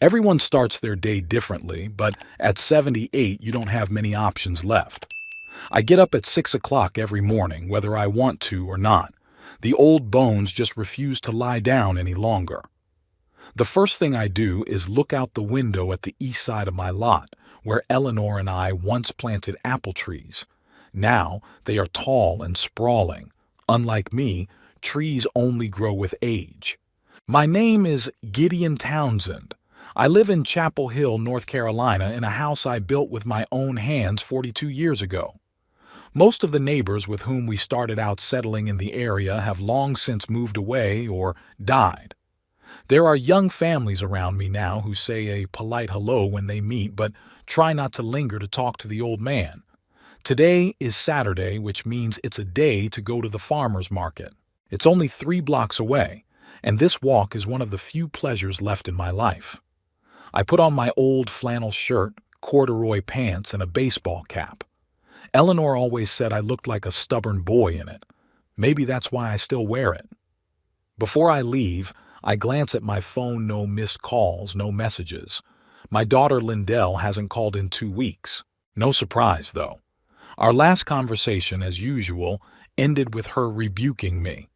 Everyone starts their day differently, but at 78, you don't have many options left. I get up at 6 o'clock every morning, whether I want to or not. The old bones just refuse to lie down any longer. The first thing I do is look out the window at the east side of my lot, where Eleanor and I once planted apple trees. Now they are tall and sprawling. Unlike me, trees only grow with age. My name is Gideon Townsend. I live in Chapel Hill, North Carolina, in a house I built with my own hands 42 years ago. Most of the neighbors with whom we started out settling in the area have long since moved away or died. There are young families around me now who say a polite hello when they meet, but try not to linger to talk to the old man. Today is Saturday, which means it's a day to go to the farmer's market. It's only 3 blocks away, and this walk is one of the few pleasures left in my life. I put on my old flannel shirt, corduroy pants, and a baseball cap. Eleanor always said I looked like a stubborn boy in it. Maybe that's why I still wear it. Before I leave, I glance at my phone. No missed calls, no messages. My daughter Lindell hasn't called in 2 weeks. No surprise, though. Our last conversation, as usual, ended with her rebuking me.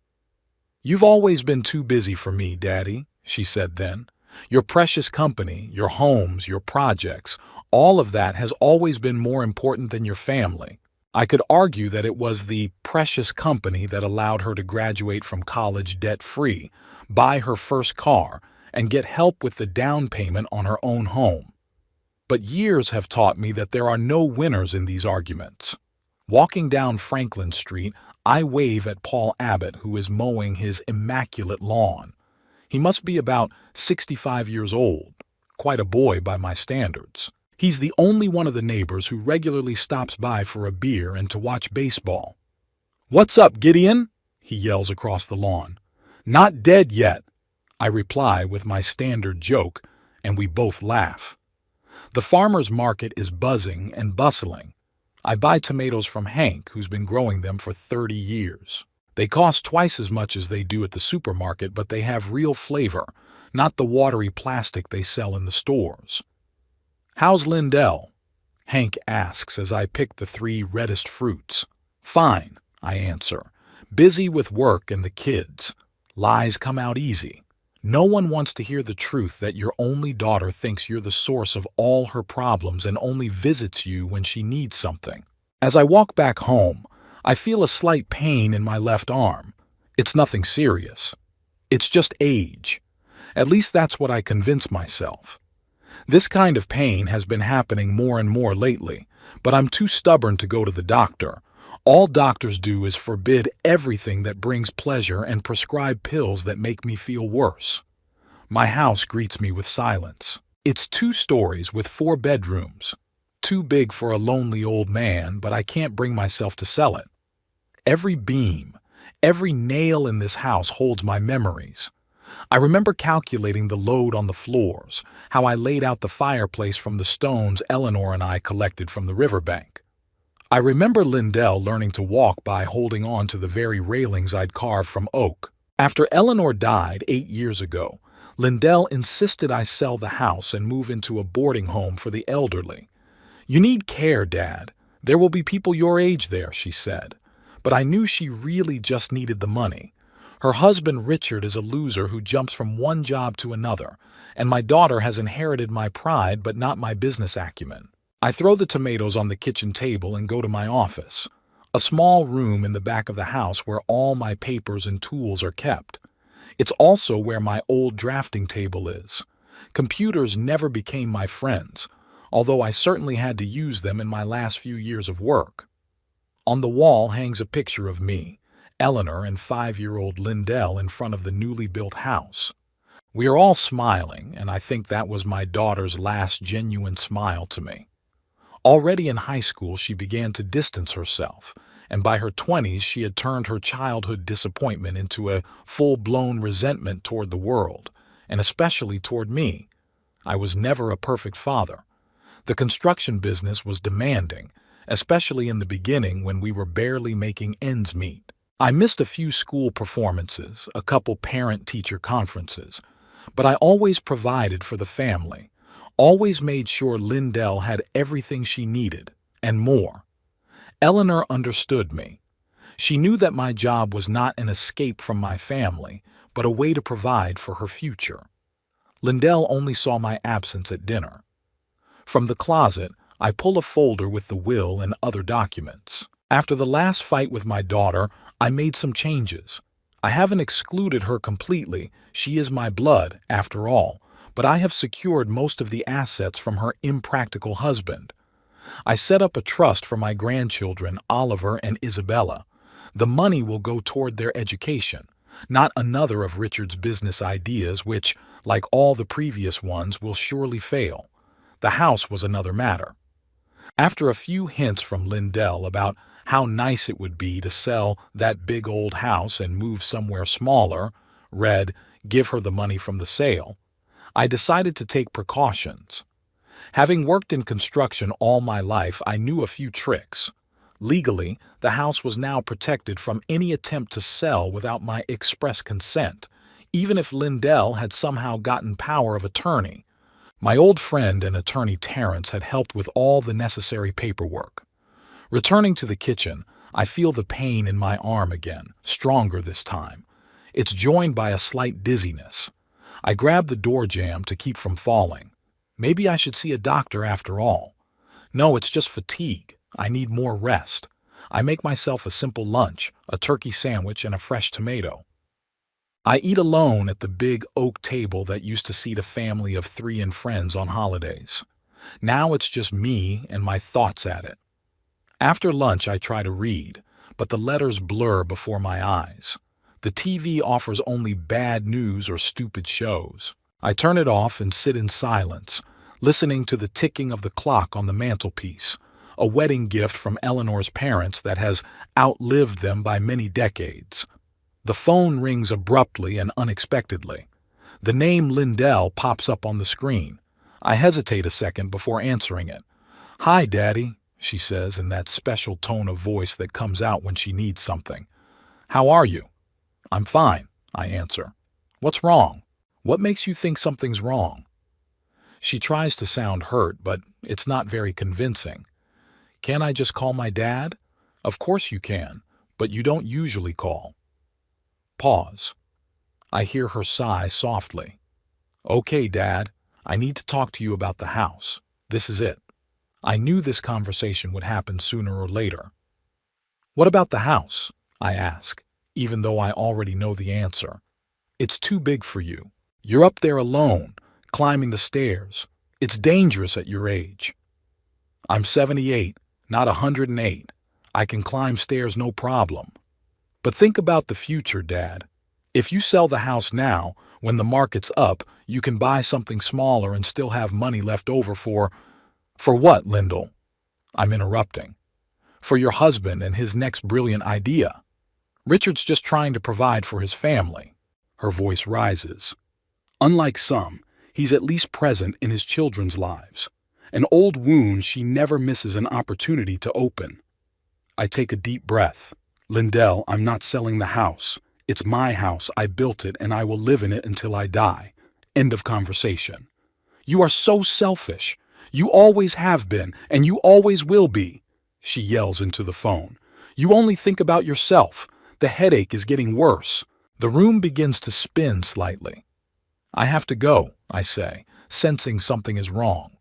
"You've always been too busy for me, Daddy," she said then. "Your precious company, your homes, your projects, all of that has always been more important than your family." I could argue that it was the precious company that allowed her to graduate from college debt-free, buy her first car, and get help with the down payment on her own home. But years have taught me that there are no winners in these arguments. Walking down Franklin Street, I wave at Paul Abbott, who is mowing his immaculate lawn. He must be about 65 years old, quite a boy by my standards. He's the only one of the neighbors who regularly stops by for a beer and to watch baseball. "What's up, Gideon?" he yells across the lawn. "Not dead yet," I reply with my standard joke, and we both laugh. The farmer's market is buzzing and bustling. I buy tomatoes from Hank, who's been growing them for 30 years. They cost twice as much as they do at the supermarket, but they have real flavor, not the watery plastic they sell in the stores. "How's Lindell?" Hank asks as I pick the 3 reddest fruits. "Fine," I answer. "Busy with work and the kids. Lies come out easy. No one wants to hear the truth that your only daughter thinks you're the source of all her problems and only visits you when she needs something." As I walk back home, I feel a slight pain in my left arm. It's nothing serious. It's just age. At least that's what I convince myself. This kind of pain has been happening more and more lately, but I'm too stubborn to go to the doctor. All doctors do is forbid everything that brings pleasure and prescribe pills that make me feel worse. My house greets me with silence. It's 2 stories with 4 bedrooms. Too big for a lonely old man, but I can't bring myself to sell it. Every beam, every nail in this house holds my memories. I remember calculating the load on the floors, how I laid out the fireplace from the stones Eleanor and I collected from the riverbank. I remember Lindell learning to walk by holding on to the very railings I'd carved from oak. After Eleanor died 8 years ago, Lindell insisted I sell the house and move into a boarding home for the elderly. "You need care, Dad. There will be people your age there," she said. But I knew she really just needed the money. Her husband Richard is a loser who jumps from one job to another, and my daughter has inherited my pride but not my business acumen. I throw the tomatoes on the kitchen table and go to my office, a small room in the back of the house where all my papers and tools are kept. It's also where my old drafting table is. Computers never became my friends, although I certainly had to use them in my last few years of work. On the wall hangs a picture of me, Eleanor, and 5-year-old Lindell in front of the newly built house. We are all smiling, and I think that was my daughter's last genuine smile to me. Already in high school, she began to distance herself, and by her 20s, she had turned her childhood disappointment into a full-blown resentment toward the world, and especially toward me. I was never a perfect father. The construction business was demanding, especially in the beginning when we were barely making ends meet. I missed a few school performances, a couple parent-teacher conferences, But I always provided for the family, always made sure Lindell had everything she needed, and more. Eleanor understood me. She knew that my job was not an escape from my family, but a way to provide for her future. Lindell only saw my absence at dinner. From the closet, I pull a folder with the will and other documents. After the last fight with my daughter, I made some changes. I haven't excluded her completely. She is my blood, after all, but I have secured most of the assets from her impractical husband. I set up a trust for my grandchildren, Oliver and Isabella. The money will go toward their education, not another of Richard's business ideas which, like all the previous ones, will surely fail. The house was another matter. After a few hints from Lindell about how nice it would be to sell that big old house and move somewhere smaller, read, give her the money from the sale, I decided to take precautions. Having worked in construction all my life, I knew a few tricks. Legally, the house was now protected from any attempt to sell without my express consent, even if Lindell had somehow gotten power of attorney. My old friend and attorney Terrence had helped with all the necessary paperwork. Returning to the kitchen, I feel the pain in my arm again, stronger this time. It's joined by a slight dizziness. I grab the door jamb to keep from falling. Maybe I should see a doctor after all. No, it's just fatigue. I need more rest. I make myself a simple lunch, a turkey sandwich and a fresh tomato. I eat alone at the big oak table that used to seat a family of 3 and friends on holidays. Now it's just me and my thoughts at it. After lunch I try to read, but the letters blur before my eyes. The TV offers only bad news or stupid shows. I turn it off and sit in silence, listening to the ticking of the clock on the mantelpiece, a wedding gift from Eleanor's parents that has outlived them by many decades. The phone rings abruptly and unexpectedly. The name Lindell pops up on the screen. I hesitate a second before answering it. "Hi, Daddy," she says in that special tone of voice that comes out when she needs something. "How are you?" "I'm fine," I answer. "What's wrong? What makes you think something's wrong?" She tries to sound hurt, but it's not very convincing. "Can't I just call my dad?" "Of course you can, but you don't usually call." Pause. I hear her sigh softly. "Okay, Dad, I need to talk to you about the house. This is it." I knew this conversation would happen sooner or later. "What about the house?" I ask, even though I already know the answer. "It's too big for you. You're up there alone, climbing the stairs. It's dangerous at your age." "I'm 78, not 108. I can climb stairs no problem." "But think about the future, Dad. If you sell the house now, when the market's up, you can buy something smaller and still have money left over for what, Lindell?" I'm interrupting. "For your husband and his next brilliant idea. Richard's just trying to provide for his family." Her voice rises. "Unlike some, he's at least present in his children's lives. An old wound she never misses an opportunity to open." I take a deep breath. "Lindell, I'm not selling the house. It's my house. I built it, and I will live in it until I die. End of conversation." "You are so selfish. You always have been, and you always will be," she yells into the phone. "You only think about yourself. The headache is getting worse." The room begins to spin slightly. "I have to go," I say, sensing something is wrong.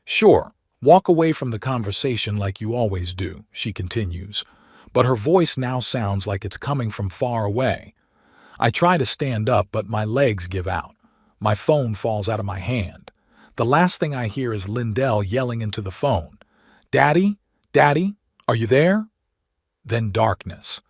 "Sure, walk away from the conversation like you always do," she continues, but her voice now sounds like it's coming from far away. I try to stand up, but my legs give out. My phone falls out of my hand. The last thing I hear is Lindell yelling into the phone, "Daddy? Daddy? Are you there?" Then darkness.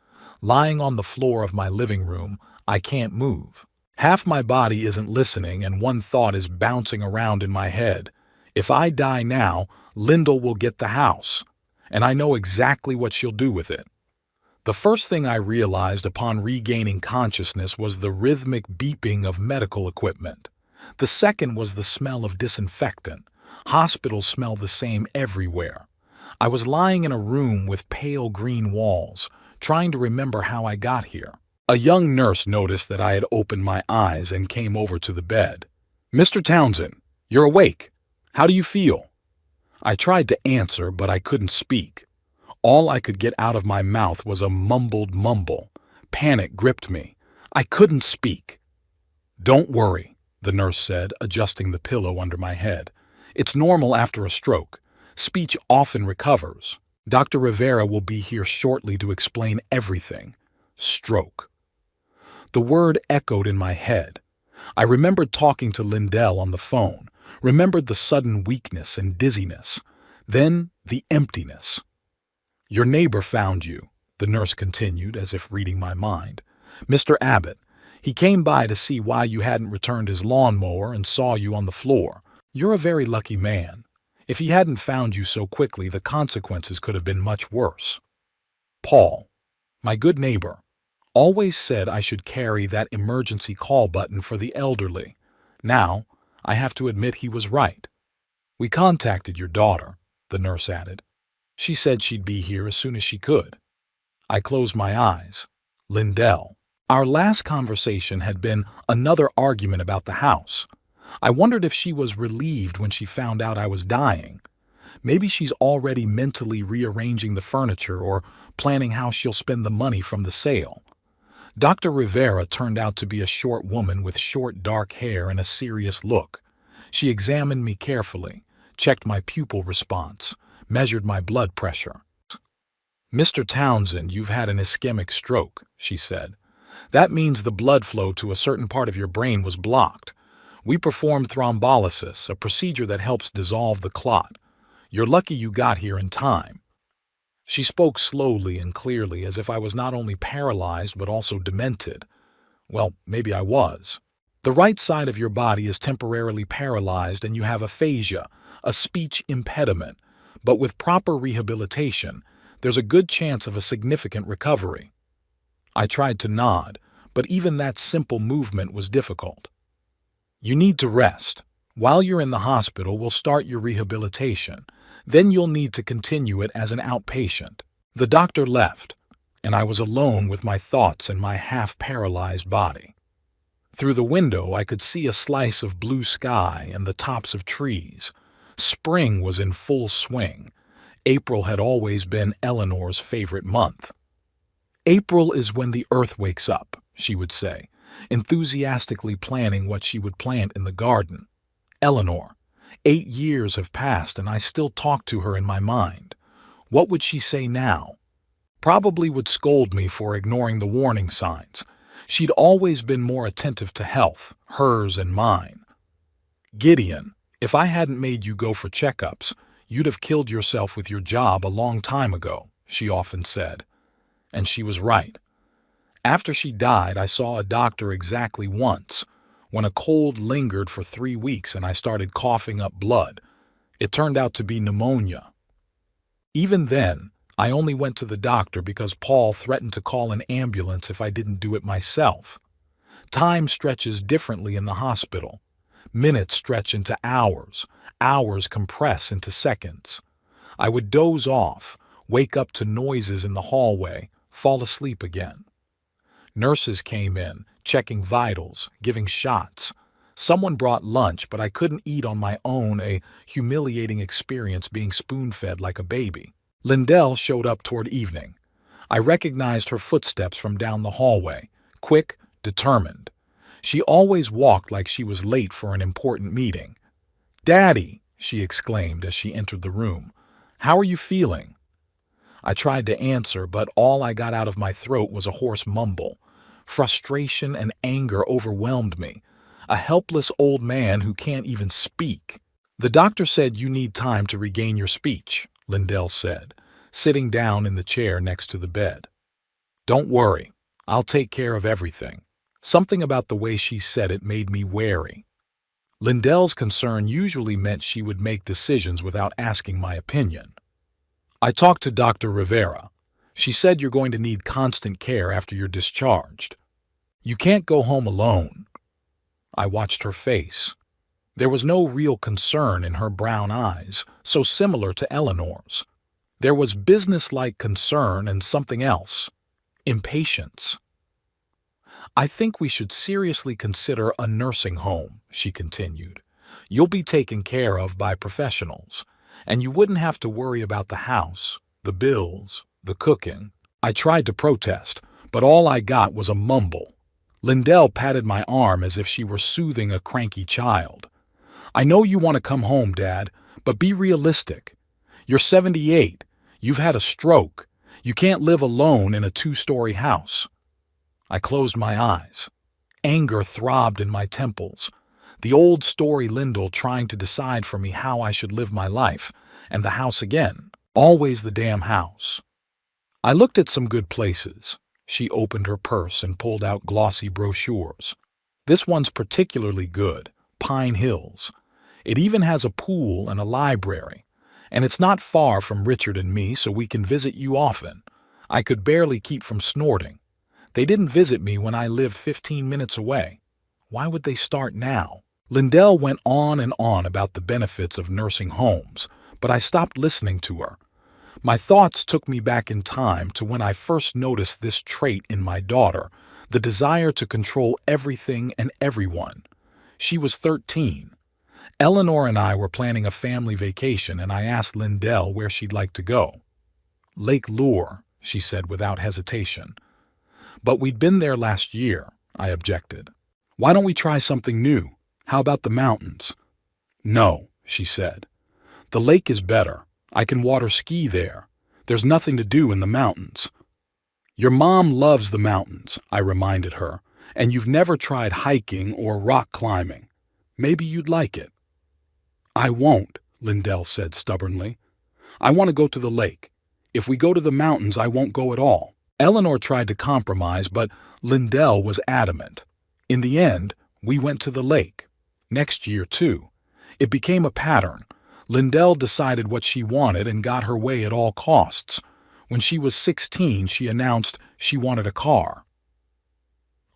Lying on the floor of my living room, I can't move. Half my body isn't listening, and one thought is bouncing around in my head. If I die now, Lindell will get the house, and I know exactly what she'll do with it. The first thing I realized upon regaining consciousness was the rhythmic beeping of medical equipment. The second was the smell of disinfectant. Hospitals smell the same everywhere. I was lying in a room with pale green walls, trying to remember how I got here. A young nurse noticed that I had opened my eyes and came over to the bed. "Mr. Townsend, you're awake. How do you feel?" I tried to answer, but I couldn't speak. All I could get out of my mouth was a mumbled mumble. Panic gripped me. I couldn't speak. "Don't worry," the nurse said, adjusting the pillow under my head. "It's normal after a stroke. Speech often recovers. Dr. Rivera will be here shortly to explain everything." Stroke. The word echoed in my head. I remembered talking to Lindell on the phone, remembered the sudden weakness and dizziness, then the emptiness. "Your neighbor found you," the nurse continued, as if reading my mind. "Mr. Abbott. He came by to see why you hadn't returned his lawnmower and saw you on the floor. You're a very lucky man. If he hadn't found you so quickly, the consequences could have been much worse." Paul, my good neighbor, always said I should carry that emergency call button for the elderly. Now, I have to admit he was right. "We contacted your daughter," the nurse added. "She said she'd be here as soon as she could." I closed my eyes. Lindell. Our last conversation had been another argument about the house. I wondered if she was relieved when she found out I was dying. Maybe she's already mentally rearranging the furniture or planning how she'll spend the money from the sale. Dr. Rivera turned out to be a short woman with short dark hair and a serious look. She examined me carefully, checked my pupil response, measured my blood pressure. "Mr. Townsend, you've had an ischemic stroke," she said. "That means the blood flow to a certain part of your brain was blocked. We performed thrombolysis, a procedure that helps dissolve the clot. You're lucky you got here in time." She spoke slowly and clearly, as if I was not only paralyzed but also demented. Well, maybe I was. "The right side of your body is temporarily paralyzed and you have aphasia, a speech impediment. But with proper rehabilitation, there's a good chance of a significant recovery." I tried to nod, but even that simple movement was difficult. "You need to rest. While you're in the hospital, we'll start your rehabilitation. Then you'll need to continue it as an outpatient." The doctor left, and I was alone with my thoughts and my half-paralyzed body. Through the window, I could see a slice of blue sky and the tops of trees. Spring was in full swing. April had always been Eleanor's favorite month. "April is when the earth wakes up," she would say, enthusiastically planning what she would plant in the garden. Eleanor. 8 years have passed and I still talk to her in my mind. What would she say now? Probably would scold me for ignoring the warning signs. She'd always been more attentive to health, hers and mine. "Gideon, if I hadn't made you go for checkups, you'd have killed yourself with your job a long time ago," she often said. And she was right. After she died, I saw a doctor exactly once, when a cold lingered for 3 weeks and I started coughing up blood. It turned out to be pneumonia. Even then, I only went to the doctor because Paul threatened to call an ambulance if I didn't do it myself. Time stretches differently in the hospital. Minutes stretch into hours. Hours compress into seconds. I would doze off, wake up to noises in the hallway, fall asleep again. Nurses came in, checking vitals, giving shots. Someone brought lunch, but I couldn't eat on my own, a humiliating experience being spoon-fed like a baby. Lindell showed up toward evening. I recognized her footsteps from down the hallway, quick, determined. She always walked like she was late for an important meeting. "Daddy," she exclaimed as she entered the room. "How are you feeling?" I tried to answer, but all I got out of my throat was a hoarse mumble. Frustration and anger overwhelmed me. A helpless old man who can't even speak. "The doctor said you need time to regain your speech," Lindell said, sitting down in the chair next to the bed. "Don't worry, I'll take care of everything." Something about the way she said it made me wary. Lindell's concern usually meant she would make decisions without asking my opinion. "I talked to Dr. Rivera. She said you're going to need constant care after you're discharged. You can't go home alone." I watched her face. There was no real concern in her brown eyes, so similar to Eleanor's. There was businesslike concern and something else. Impatience. I think we should seriously consider a nursing home, she continued. You'll be taken care of by professionals, and you wouldn't have to worry about the house, the bills, the cooking. I tried to protest, but all I got was a mumble. Lindell patted my arm as if she were soothing a cranky child. I know you want to come home, Dad, but be realistic. You're 78. You've had a stroke. You can't live alone in a 2-story house. I closed my eyes. Anger throbbed in my temples. The old story Lindell trying to decide for me how I should live my life, and the house again. Always the damn house. I looked at some good places. She opened her purse and pulled out glossy brochures. This one's particularly good, Pine Hills. It even has a pool and a library. And it's not far from Richard and me, so we can visit you often. I could barely keep from snorting. They didn't visit me when I lived 15 minutes away. Why would they start now? Lindell went on and on about the benefits of nursing homes, but I stopped listening to her. My thoughts took me back in time to when I first noticed this trait in my daughter, the desire to control everything and everyone. She was 13. Eleanor and I were planning a family vacation, and I asked Lindell where she'd like to go. Lake Lure, she said without hesitation. But we'd been there last year, I objected. Why don't we try something new? How about the mountains? No, she said. The lake is better. I can water ski there. There's nothing to do in the mountains. Your mom loves the mountains, I reminded her, and you've never tried hiking or rock climbing. Maybe you'd like it. I won't, Lindell said stubbornly. I want to go to the lake. If we go to the mountains, I won't go at all. Eleanor tried to compromise, but Lindell was adamant. In the end, we went to the lake. Next year, too. It became a pattern. Lindell decided what she wanted and got her way at all costs. When she was 16, she announced she wanted a car.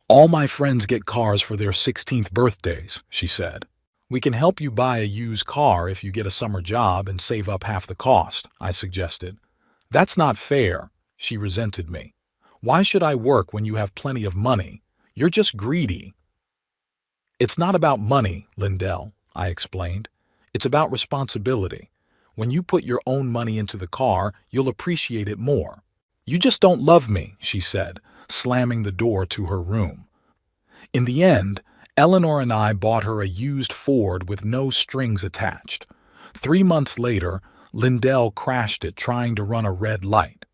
All my friends get cars for their 16th birthdays, she said. We can help you buy a used car if you get a summer job and save up half the cost, I suggested. That's not fair, she resented me. Why should I work when you have plenty of money? You're just greedy. It's not about money, Lindell, I explained. It's about responsibility. When you put your own money into the car, you'll appreciate it more. You just don't love me, she said, slamming the door to her room. In the end, Eleanor and I bought her a used Ford with no strings attached. 3 months later, Lindell crashed it trying to run a red light.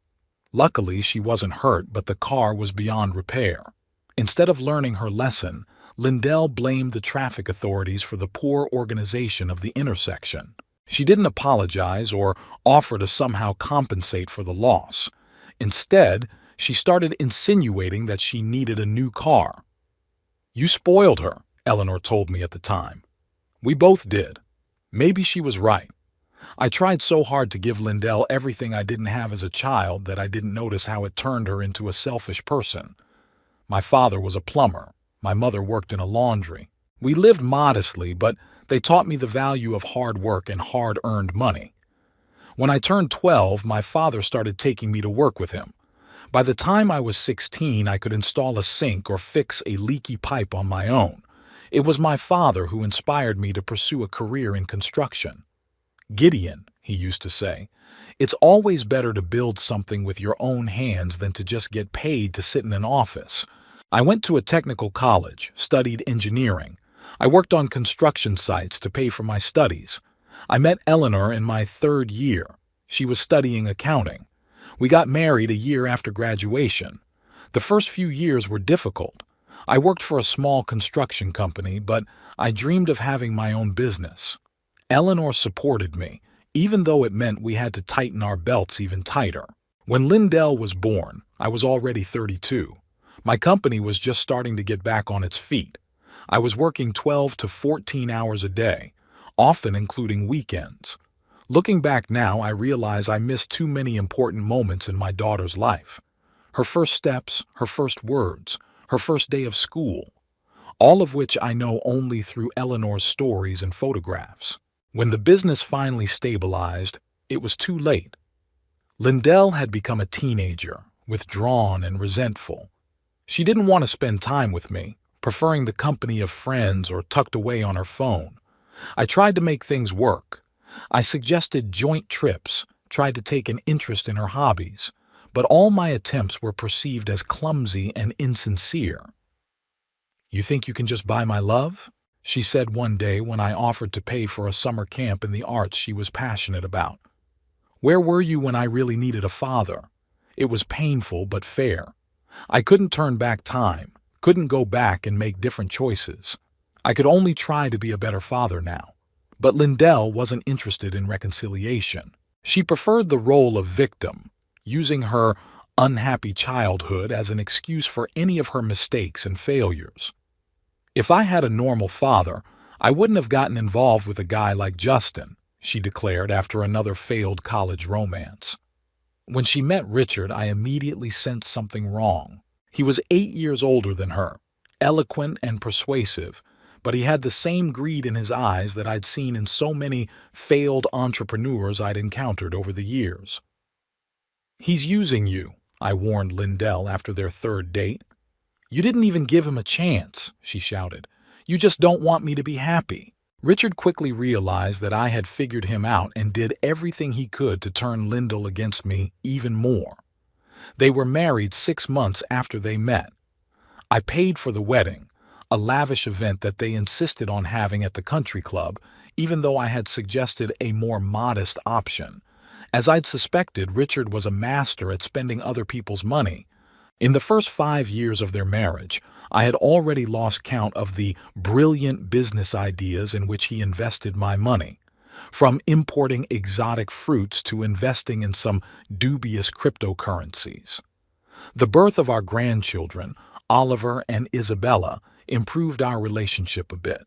Luckily, she wasn't hurt, but the car was beyond repair. Instead of learning her lesson, Lindell blamed the traffic authorities for the poor organization of the intersection. She didn't apologize or offer to somehow compensate for the loss. Instead, she started insinuating that she needed a new car. You spoiled her, Eleanor told me at the time. We both did. Maybe she was right. I tried so hard to give Lindell everything I didn't have as a child that I didn't notice how it turned her into a selfish person. My father was a plumber. My mother worked in a laundry. We lived modestly, but they taught me the value of hard work and hard-earned money. When I turned 12, my father started taking me to work with him. By the time I was 16, I could install a sink or fix a leaky pipe on my own. It was my father who inspired me to pursue a career in construction. Gideon, he used to say, it's always better to build something with your own hands than to just get paid to sit in an office. I went to a technical college, studied engineering. I worked on construction sites to pay for my studies. I met Eleanor in my 3rd year. She was studying accounting. We got married a year after graduation. The first few years were difficult. I worked for a small construction company, but I dreamed of having my own business. Eleanor supported me, even though it meant we had to tighten our belts even tighter. When Lindell was born, I was already 32. My company was just starting to get back on its feet. I was working 12 to 14 hours a day, often including weekends. Looking back now, I realize I missed too many important moments in my daughter's life. Her first steps, her first words, her first day of school, all of which I know only through Eleanor's stories and photographs. When the business finally stabilized, it was too late. Lindell had become a teenager, withdrawn and resentful. She didn't want to spend time with me, preferring the company of friends or tucked away on her phone. I tried to make things work. I suggested joint trips, tried to take an interest in her hobbies, but all my attempts were perceived as clumsy and insincere. "You think you can just buy my love?" she said one day when I offered to pay for a summer camp in the arts she was passionate about. "Where were you when I really needed a father?" It was painful but fair. I couldn't turn back time, couldn't go back and make different choices. I could only try to be a better father now. But Lindell wasn't interested in reconciliation. She preferred the role of victim, using her unhappy childhood as an excuse for any of her mistakes and failures. "If I had a normal father, I wouldn't have gotten involved with a guy like Justin," she declared after another failed college romance. When she met Richard, I immediately sensed something wrong. He was 8 years older than her, eloquent and persuasive, but he had the same greed in his eyes that I'd seen in so many failed entrepreneurs I'd encountered over the years. "He's using you," I warned Lindell after their third date. "You didn't even give him a chance," she shouted. "You just don't want me to be happy." Richard quickly realized that I had figured him out and did everything he could to turn Lindell against me even more. They were married 6 months after they met. I paid for the wedding, a lavish event that they insisted on having at the country club, even though I had suggested a more modest option. As I'd suspected, Richard was a master at spending other people's money. In the first 5 years of their marriage, I had already lost count of the brilliant business ideas in which he invested my money, from importing exotic fruits to investing in some dubious cryptocurrencies. The birth of our grandchildren, Oliver and Isabella, improved our relationship a bit.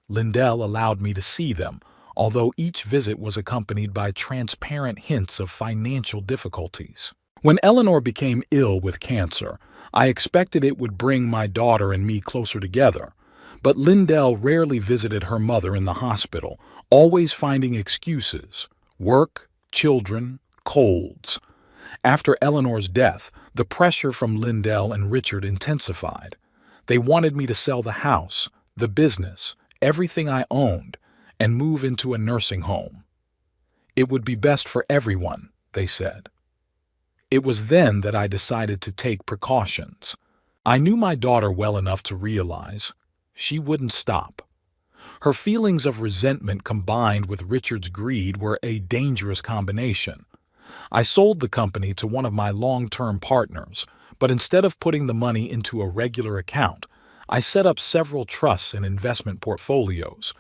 Lindell allowed me to see them, although each visit was accompanied by transparent hints of financial difficulties. When Eleanor became ill with cancer, I expected it would bring my daughter and me closer together, but Lindell rarely visited her mother in the hospital, always finding excuses: work, children, colds. After Eleanor's death, the pressure from Lindell and Richard intensified. They wanted me to sell the house, the business, everything I owned, and move into a nursing home. It would be best for everyone, they said. It was then that I decided to take precautions. I knew my daughter well enough to realize she wouldn't stop. Her feelings of resentment combined with Richard's greed were a dangerous combination. I sold the company to one of my long-term partners, but instead of putting the money into a regular account, I set up several trusts and investment portfolios.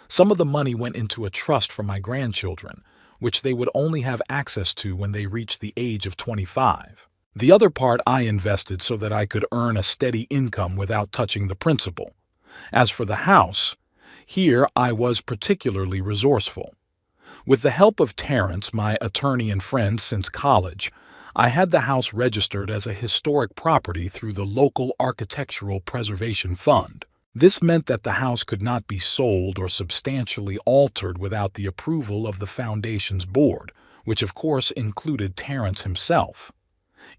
Some of the money went into a trust for my grandchildren, which they would only have access to when they reached the age of 25. The other part I invested so that I could earn a steady income without touching the principal. As for the house, here I was particularly resourceful. With the help of Terrence, my attorney and friend since college, I had the house registered as a historic property through the local Architectural Preservation Fund. This meant that the house could not be sold or substantially altered without the approval of the foundation's board, which of course included Terrence himself.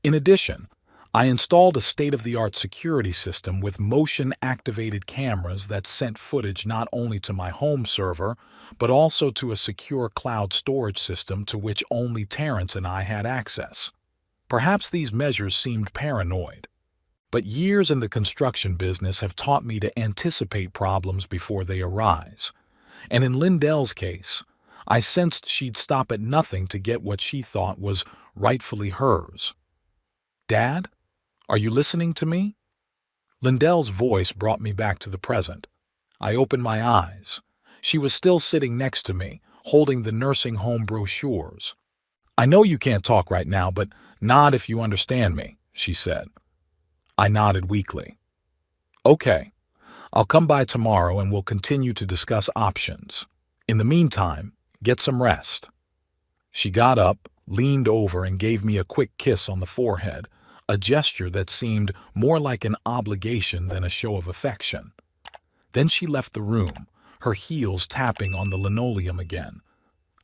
In addition, I installed a state-of-the-art security system with motion-activated cameras that sent footage not only to my home server, but also to a secure cloud storage system to which only Terrence and I had access. Perhaps these measures seemed paranoid, but years in the construction business have taught me to anticipate problems before they arise. And in Lindell's case, I sensed she'd stop at nothing to get what she thought was rightfully hers. "Dad, are you listening to me?" Lindell's voice brought me back to the present. I opened my eyes. She was still sitting next to me, holding the nursing home brochures. "I know you can't talk right now, but nod if you understand me," she said. I nodded weakly. "Okay, I'll come by tomorrow and we'll continue to discuss options. In the meantime, get some rest." She got up, leaned over, and gave me a quick kiss on the forehead, a gesture that seemed more like an obligation than a show of affection. Then she left the room, her heels tapping on the linoleum again.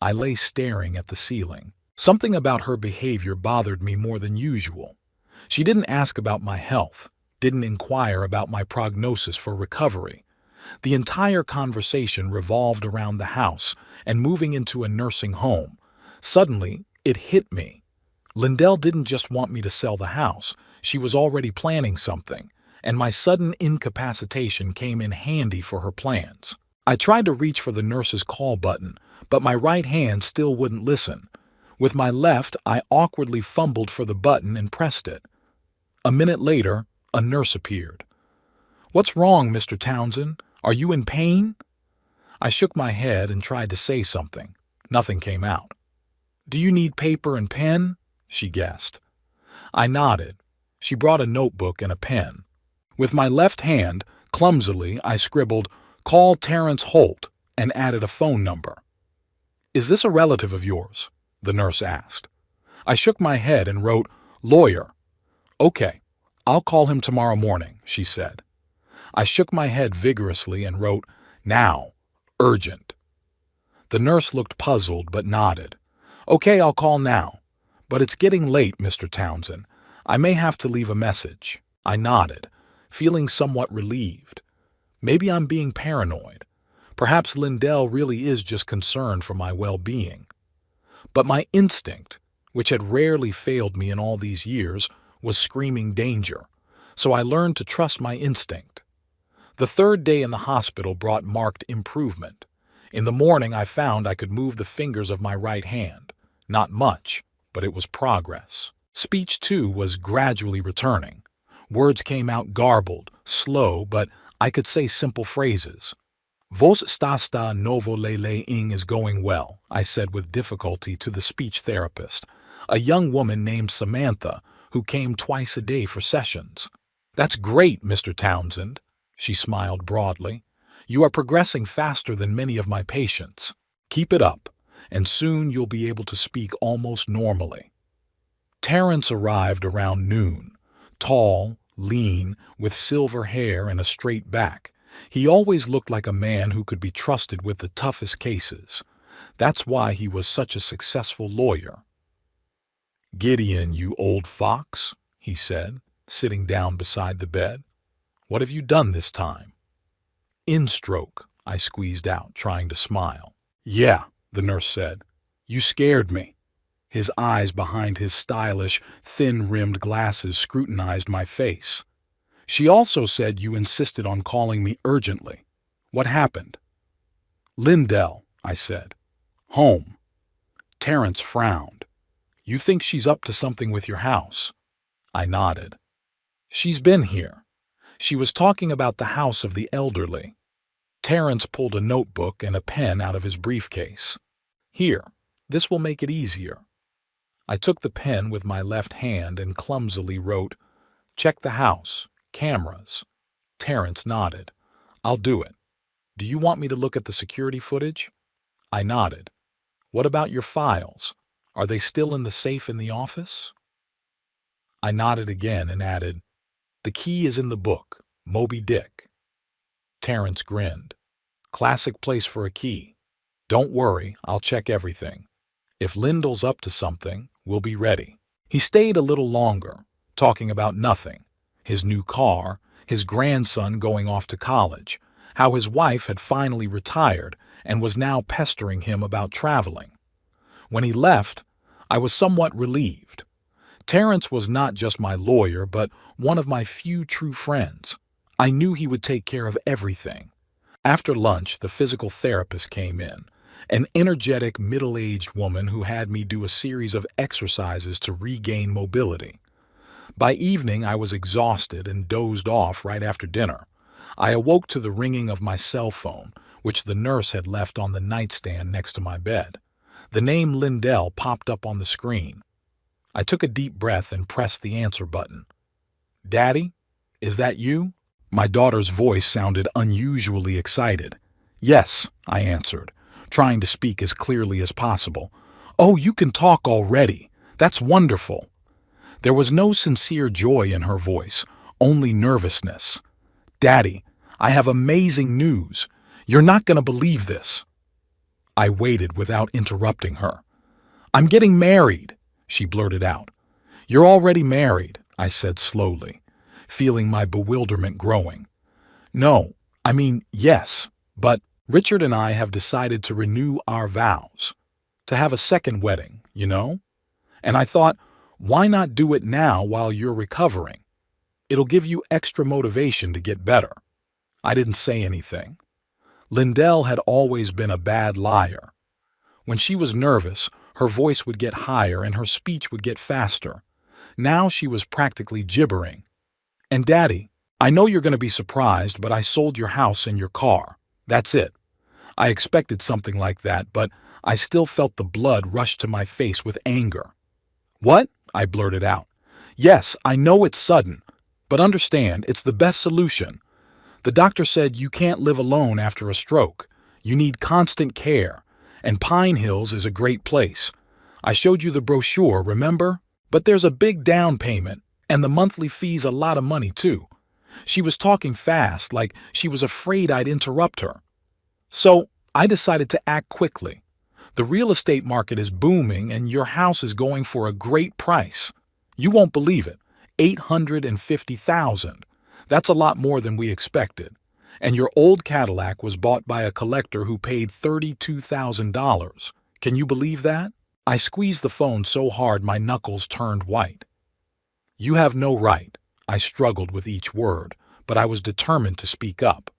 I lay staring at the ceiling. Something about her behavior bothered me more than usual. She didn't ask about my health, didn't inquire about my prognosis for recovery. The entire conversation revolved around the house and moving into a nursing home. Suddenly, it hit me. Lindell didn't just want me to sell the house, she was already planning something, and my sudden incapacitation came in handy for her plans. I tried to reach for the nurse's call button, but my right hand still wouldn't listen. With my left, I awkwardly fumbled for the button and pressed it. A minute later, a nurse appeared. "What's wrong, Mr. Townsend? Are you in pain?" I shook my head and tried to say something. Nothing came out. "Do you need paper and pen?" she guessed. I nodded. She brought a notebook and a pen. With my left hand, clumsily, I scribbled, "Call Terrence Holt," and added a phone number. "Is this a relative of yours?" the nurse asked. I shook my head and wrote, "Lawyer." "Okay, I'll call him tomorrow morning," she said. I shook my head vigorously and wrote, "Now, urgent." The nurse looked puzzled but nodded. "Okay, I'll call now. But it's getting late, Mr. Townsend. I may have to leave a message." I nodded, feeling somewhat relieved. Maybe I'm being paranoid. Perhaps Lindell really is just concerned for my well-being. But my instinct, which had rarely failed me in all these years, was screaming danger, so I learned to trust my instinct. The third day in the hospital brought marked improvement. In the morning I found I could move the fingers of my right hand. Not much, but it was progress. Speech, too, was gradually returning. Words came out garbled, slow, but I could say simple phrases. "Vos está novo ing is going well," I said with difficulty to the speech therapist, a young woman named Samantha who came twice a day for sessions. "That's great, Mr. Townsend," she smiled broadly. "You are progressing faster than many of my patients. Keep it up, and soon you'll be able to speak almost normally." Terrence arrived around noon, tall, lean, with silver hair and a straight back. He always looked like a man who could be trusted with the toughest cases. That's why he was such a successful lawyer. "Gideon, you old fox," he said, sitting down beside the bed. "What have you done this time?" "In-stroke," I squeezed out, trying to smile. "Yeah," the nurse said. "You scared me." His eyes behind his stylish, thin-rimmed glasses scrutinized my face. "She also said you insisted on calling me urgently. What happened?" "Lindell," I said. "Home." Terrence frowned. "You think she's up to something with your house?" I nodded. "She's been here. She was talking about the house of the elderly." Terrence pulled a notebook and a pen out of his briefcase. "Here, this will make it easier." I took the pen with my left hand and clumsily wrote, "Check the house. Cameras." Terrence nodded. "I'll do it. Do you want me to look at the security footage?" I nodded. "What about your files? Are they still in the safe in the office?" I nodded again and added, "The key is in the book, Moby Dick." Terrence grinned. "Classic place for a key. Don't worry, I'll check everything. If Lindell's up to something, we'll be ready." He stayed a little longer, talking about nothing. His new car, his grandson going off to college, how his wife had finally retired and was now pestering him about traveling. When he left, I was somewhat relieved. Terrence was not just my lawyer, but one of my few true friends. I knew he would take care of everything. After lunch, the physical therapist came in, an energetic, middle-aged woman who had me do a series of exercises to regain mobility. By evening, I was exhausted and dozed off right after dinner. I awoke to the ringing of my cell phone, which the nurse had left on the nightstand next to my bed. The name Lindell popped up on the screen. I took a deep breath and pressed the answer button. "Daddy, is that you?" My daughter's voice sounded unusually excited. "Yes," I answered, trying to speak as clearly as possible. "Oh, you can talk already. That's wonderful." There was no sincere joy in her voice, only nervousness. "Daddy, I have amazing news. You're not going to believe this." I waited without interrupting her. "I'm getting married," she blurted out. "You're already married," I said slowly, feeling my bewilderment growing. No, I mean, yes, but Richard and I have decided to renew our vows, to have a second wedding, you know? And I thought, why not do it now while you're recovering? It'll give you extra motivation to get better. I didn't say anything. Lindell had always been a bad liar. When she was nervous, her voice would get higher and her speech would get faster. Now she was practically gibbering. And Daddy, I know you're going to be surprised, but I sold your house and your car. That's it. I expected something like that, but I still felt the blood rush to my face with anger. What? I blurted out. Yes, I know it's sudden, but understand, it's the best solution. The doctor said you can't live alone after a stroke. You need constant care, and Pine Hills is a great place. I showed you the brochure, remember? But there's a big down payment, and the monthly fee's a lot of money, too. She was talking fast, like she was afraid I'd interrupt her. So I decided to act quickly. The real estate market is booming, and your house is going for a great price. You won't believe it. $850,000. That's a lot more than we expected. And your old Cadillac was bought by a collector who paid $32,000. Can you believe that? I squeezed the phone so hard my knuckles turned white. You have no right. I struggled with each word, but I was determined to speak up.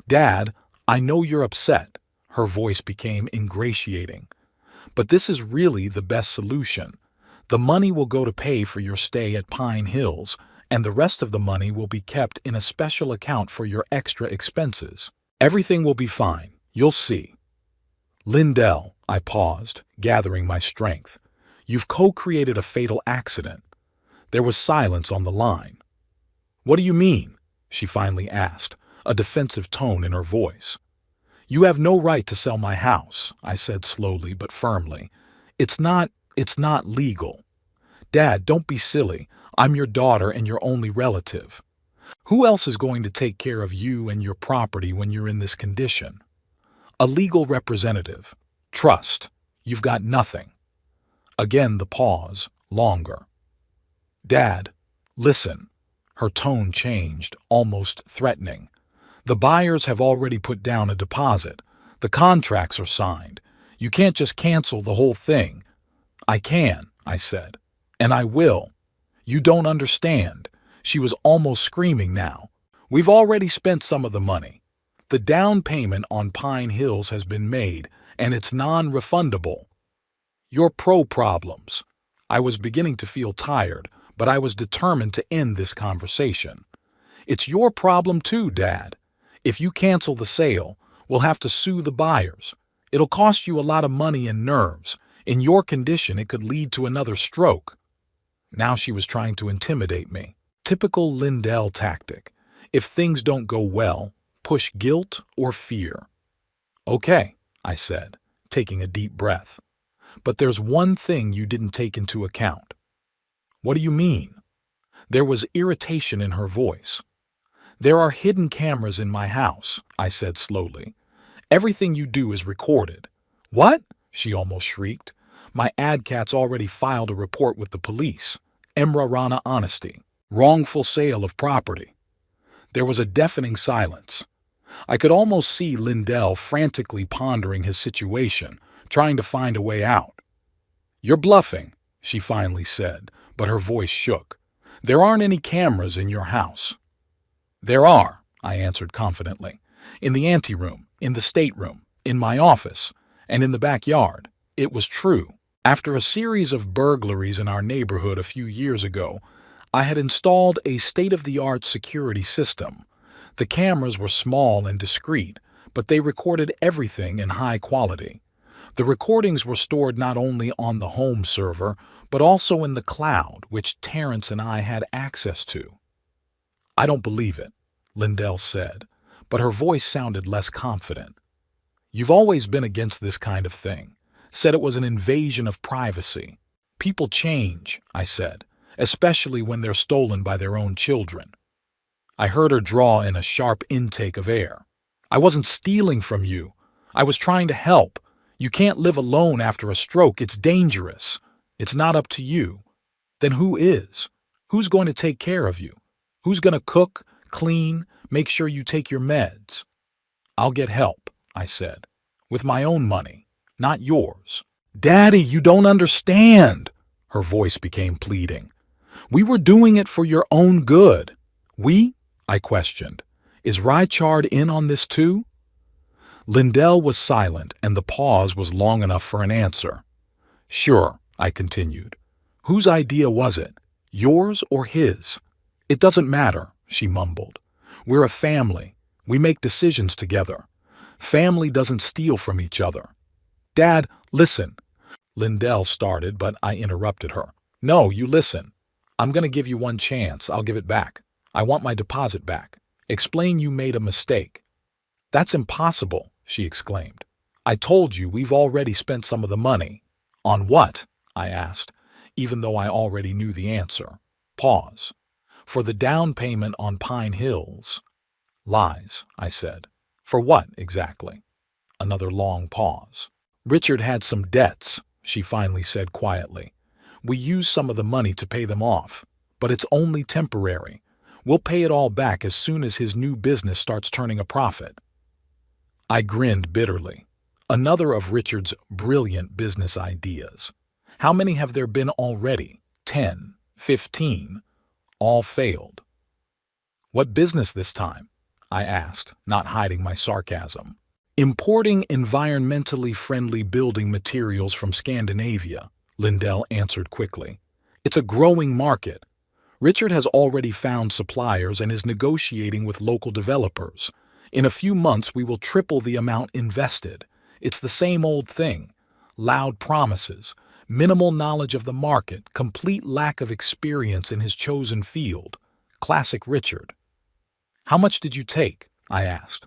Dad, I know you're upset. Her voice became ingratiating. But this is really the best solution. The money will go to pay for your stay at Pine Hills, and the rest of the money will be kept in a special account for your extra expenses. Everything will be fine. You'll see. Lindell, I paused, gathering my strength. You've co-created a fatal accident. There was silence on the line. What do you mean? She finally asked, a defensive tone in her voice. You have no right to sell my house, I said slowly but firmly. It's not legal. Dad, don't be silly. I'm your daughter and your only relative. Who else is going to take care of you and your property when you're in this condition? A legal representative. Trust. You've got nothing. Again the pause, longer. Dad, listen. Her tone changed, almost threatening. The buyers have already put down a deposit. The contracts are signed. You can't just cancel the whole thing. I can, I said. And I will. You don't understand. She was almost screaming now. We've already spent some of the money. The down payment on Pine Hills has been made, and it's non-refundable. Your problems. I was beginning to feel tired, but I was determined to end this conversation. It's your problem too, Dad. If you cancel the sale, we'll have to sue the buyers. It'll cost you a lot of money and nerves. In your condition, it could lead to another stroke. Now she was trying to intimidate me. Typical Lindell tactic. If things don't go well, push guilt or fear. Okay, I said, taking a deep breath. But there's one thing you didn't take into account. What do you mean? There was irritation in her voice. There are hidden cameras in my house, I said slowly. Everything you do is recorded. What? She almost shrieked. My AdCat's already filed a report with the police. Emra Rana honesty. Wrongful sale of property. There was a deafening silence. I could almost see Lindell frantically pondering his situation, trying to find a way out. You're bluffing, she finally said, but her voice shook. There aren't any cameras in your house. There are, I answered confidently. In the anteroom, in the stateroom, in my office, and in the backyard. It was true. After a series of burglaries in our neighborhood a few years ago, I had installed a state-of-the-art security system. The cameras were small and discreet, but they recorded everything in high quality. The recordings were stored not only on the home server, but also in the cloud, which Terrence and I had access to. I don't believe it, Lindell said, but her voice sounded less confident. You've always been against this kind of thing, said it was an invasion of privacy. People change, I said, especially when they're stolen by their own children. I heard her draw in a sharp intake of air. I wasn't stealing from you. I was trying to help. You can't live alone after a stroke. It's dangerous. It's not up to you. Then who is? Who's going to take care of you? Who's gonna cook, clean, make sure you take your meds? I'll get help, I said. With my own money, not yours. Daddy, you don't understand. Her voice became pleading. We were doing it for your own good. We? I questioned. Is Rychard in on this too? Lindell was silent, and the pause was long enough for an answer. Sure, I continued. Whose idea was it? Yours or his? It doesn't matter, she mumbled. We're a family. We make decisions together. Family doesn't steal from each other. Dad, listen. Lindell started, but I interrupted her. No, you listen. I'm going to give you one chance. I'll give it back. I want my deposit back. Explain you made a mistake. That's impossible, she exclaimed. I told you we've already spent some of the money. On what? I asked, even though I already knew the answer. Pause. For the down payment on Pine Hills. Lies, I said. For what, exactly? Another long pause. Richard had some debts, she finally said quietly. We used some of the money to pay them off, but it's only temporary. We'll pay it all back as soon as his new business starts turning a profit. I grinned bitterly. Another of Richard's brilliant business ideas. How many have there been already? 10, 15. All failed. What business this time? I asked, not hiding my sarcasm. Importing environmentally friendly building materials from Scandinavia, Lindell answered quickly. It's a growing market. Richard has already found suppliers and is negotiating with local developers. In a few months, we will triple the amount invested. It's the same old thing. Loud promises, minimal knowledge of the market, complete lack of experience in his chosen field. Classic Richard. How much did you take? I asked.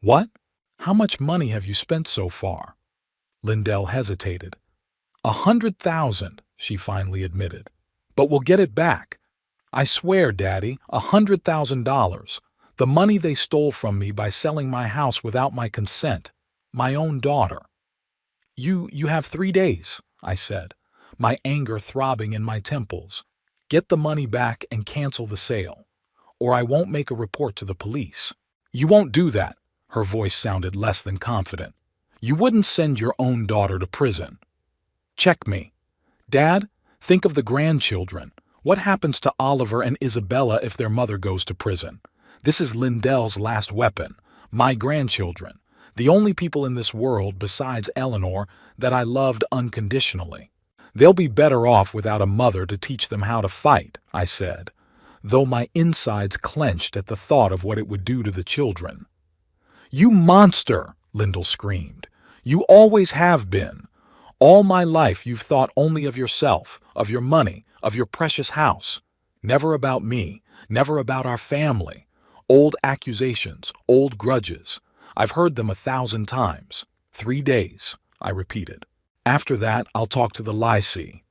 What? How much money have you spent so far? Lindell hesitated. 100,000, she finally admitted. But we'll get it back. I swear, Daddy, $100,000. The money they stole from me by selling my house without my consent. My own daughter. You have 3 days, I said, my anger throbbing in my temples. Get the money back and cancel the sale, or I won't make a report to the police. You won't do that, her voice sounded less than confident. You wouldn't send your own daughter to prison. Check me. Dad, think of the grandchildren. What happens to Oliver and Isabella if their mother goes to prison? This is Lindell's last weapon. My grandchildren. The only people in this world besides Eleanor that I loved unconditionally. They'll be better off without a mother to teach them how to fight, I said, though my insides clenched at the thought of what it would do to the children. You monster, Lindell screamed. You always have been. All my life you've thought only of yourself, of your money, of your precious house. Never about me, never about our family. Old accusations, old grudges. I've heard them 1,000 times. 3 days, I repeated. After that, I'll talk to the lycée.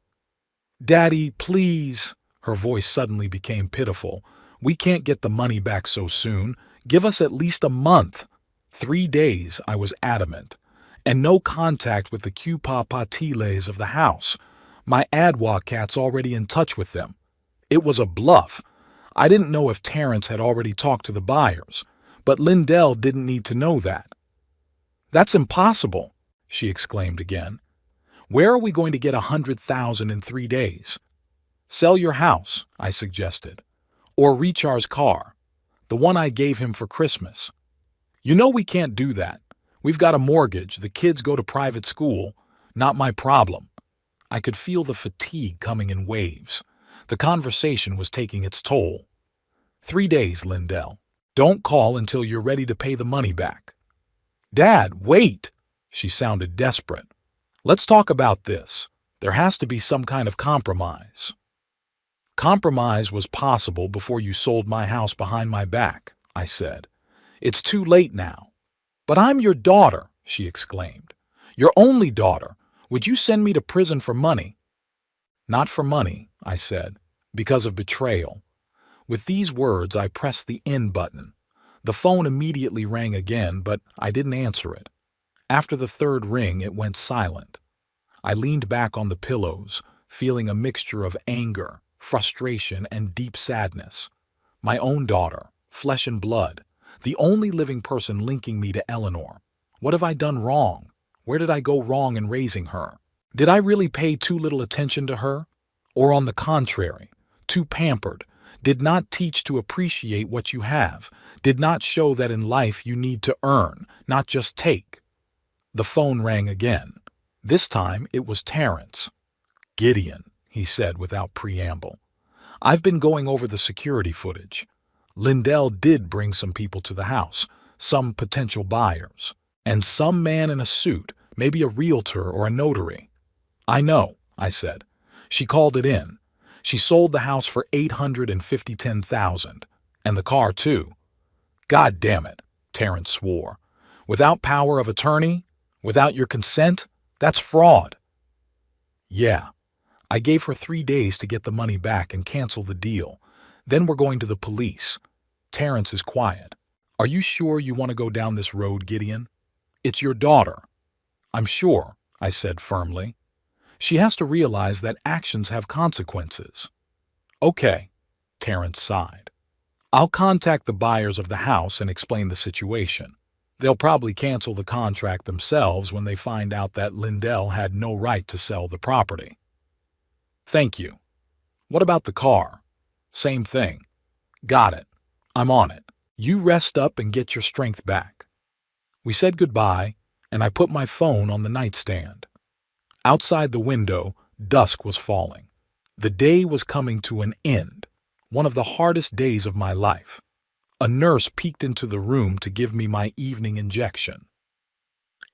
Daddy, please. Her voice suddenly became pitiful. We can't get the money back so soon. Give us at least a month. 3 days, I was adamant. And no contact with the Cupa Patiles of the house. My Adwa cat's already in touch with them. It was a bluff. I didn't know if Terrence had already talked to the buyers, but Lindell didn't need to know that. That's impossible, she exclaimed again. Where are we going to get 100,000 in 3 days? Sell your house, I suggested, or Richard's car, the one I gave him for Christmas. You know we can't do that. We've got a mortgage, the kids go to private school. Not my problem. I could feel the fatigue coming in waves. The conversation was taking its toll. 3 days, Lindell. Don't call until you're ready to pay the money back. Dad, wait! She sounded desperate. Let's talk about this. There has to be some kind of compromise. Compromise was possible before you sold my house behind my back, I said. It's too late now. But I'm your daughter, she exclaimed. Your only daughter. Would you send me to prison for money? Not for money, I said, because of betrayal. With these words, I pressed the end button. The phone immediately rang again, but I didn't answer it. After the third ring, it went silent. I leaned back on the pillows, feeling a mixture of anger, frustration, and deep sadness. My own daughter, flesh and blood, the only living person linking me to Eleanor. What have I done wrong? Where did I go wrong in raising her? Did I really pay too little attention to her? Or on the contrary, too pampered, did not teach to appreciate what you have, did not show that in life you need to earn, not just take? The phone rang again. This time it was Terrence. "Gideon," he said without preamble. "I've been going over the security footage. Lindell did bring some people to the house, some potential buyers, and some man in a suit, maybe a realtor or a notary." "I know," I said. "She called it in. She sold the house for $850,000, and the car too." "God damn it," Terrence swore. "Without power of attorney? Without your consent? That's fraud." "Yeah. I gave her 3 days to get the money back and cancel the deal. Then we're going to the police." Terrence is quiet. "Are you sure you want to go down this road, Gideon? It's your daughter." "I'm sure," I said firmly. "She has to realize that actions have consequences." "Okay," Terrence sighed. "I'll contact the buyers of the house and explain the situation. They'll probably cancel the contract themselves when they find out that Lindell had no right to sell the property." "Thank you. What about the car?" "Same thing." "Got it. I'm on it. You rest up and get your strength back." We said goodbye, and I put my phone on the nightstand. Outside the window, dusk was falling. The day was coming to an end, one of the hardest days of my life. A nurse peeked into the room to give me my evening injection.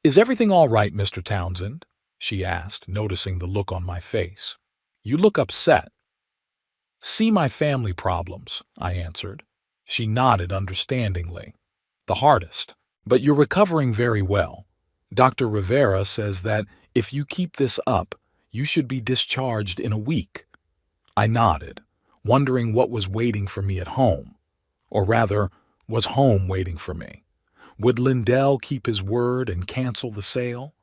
"Is everything all right, Mr. Townsend?" she asked, noticing the look on my face. "You look upset." "See my family problems," I answered. She nodded understandingly. "The hardest. But you're recovering very well. Dr. Rivera says that if you keep this up, you should be discharged in a week." I nodded, wondering what was waiting for me at home. Or rather, was home waiting for me? Would Lindell keep his word and cancel the sale?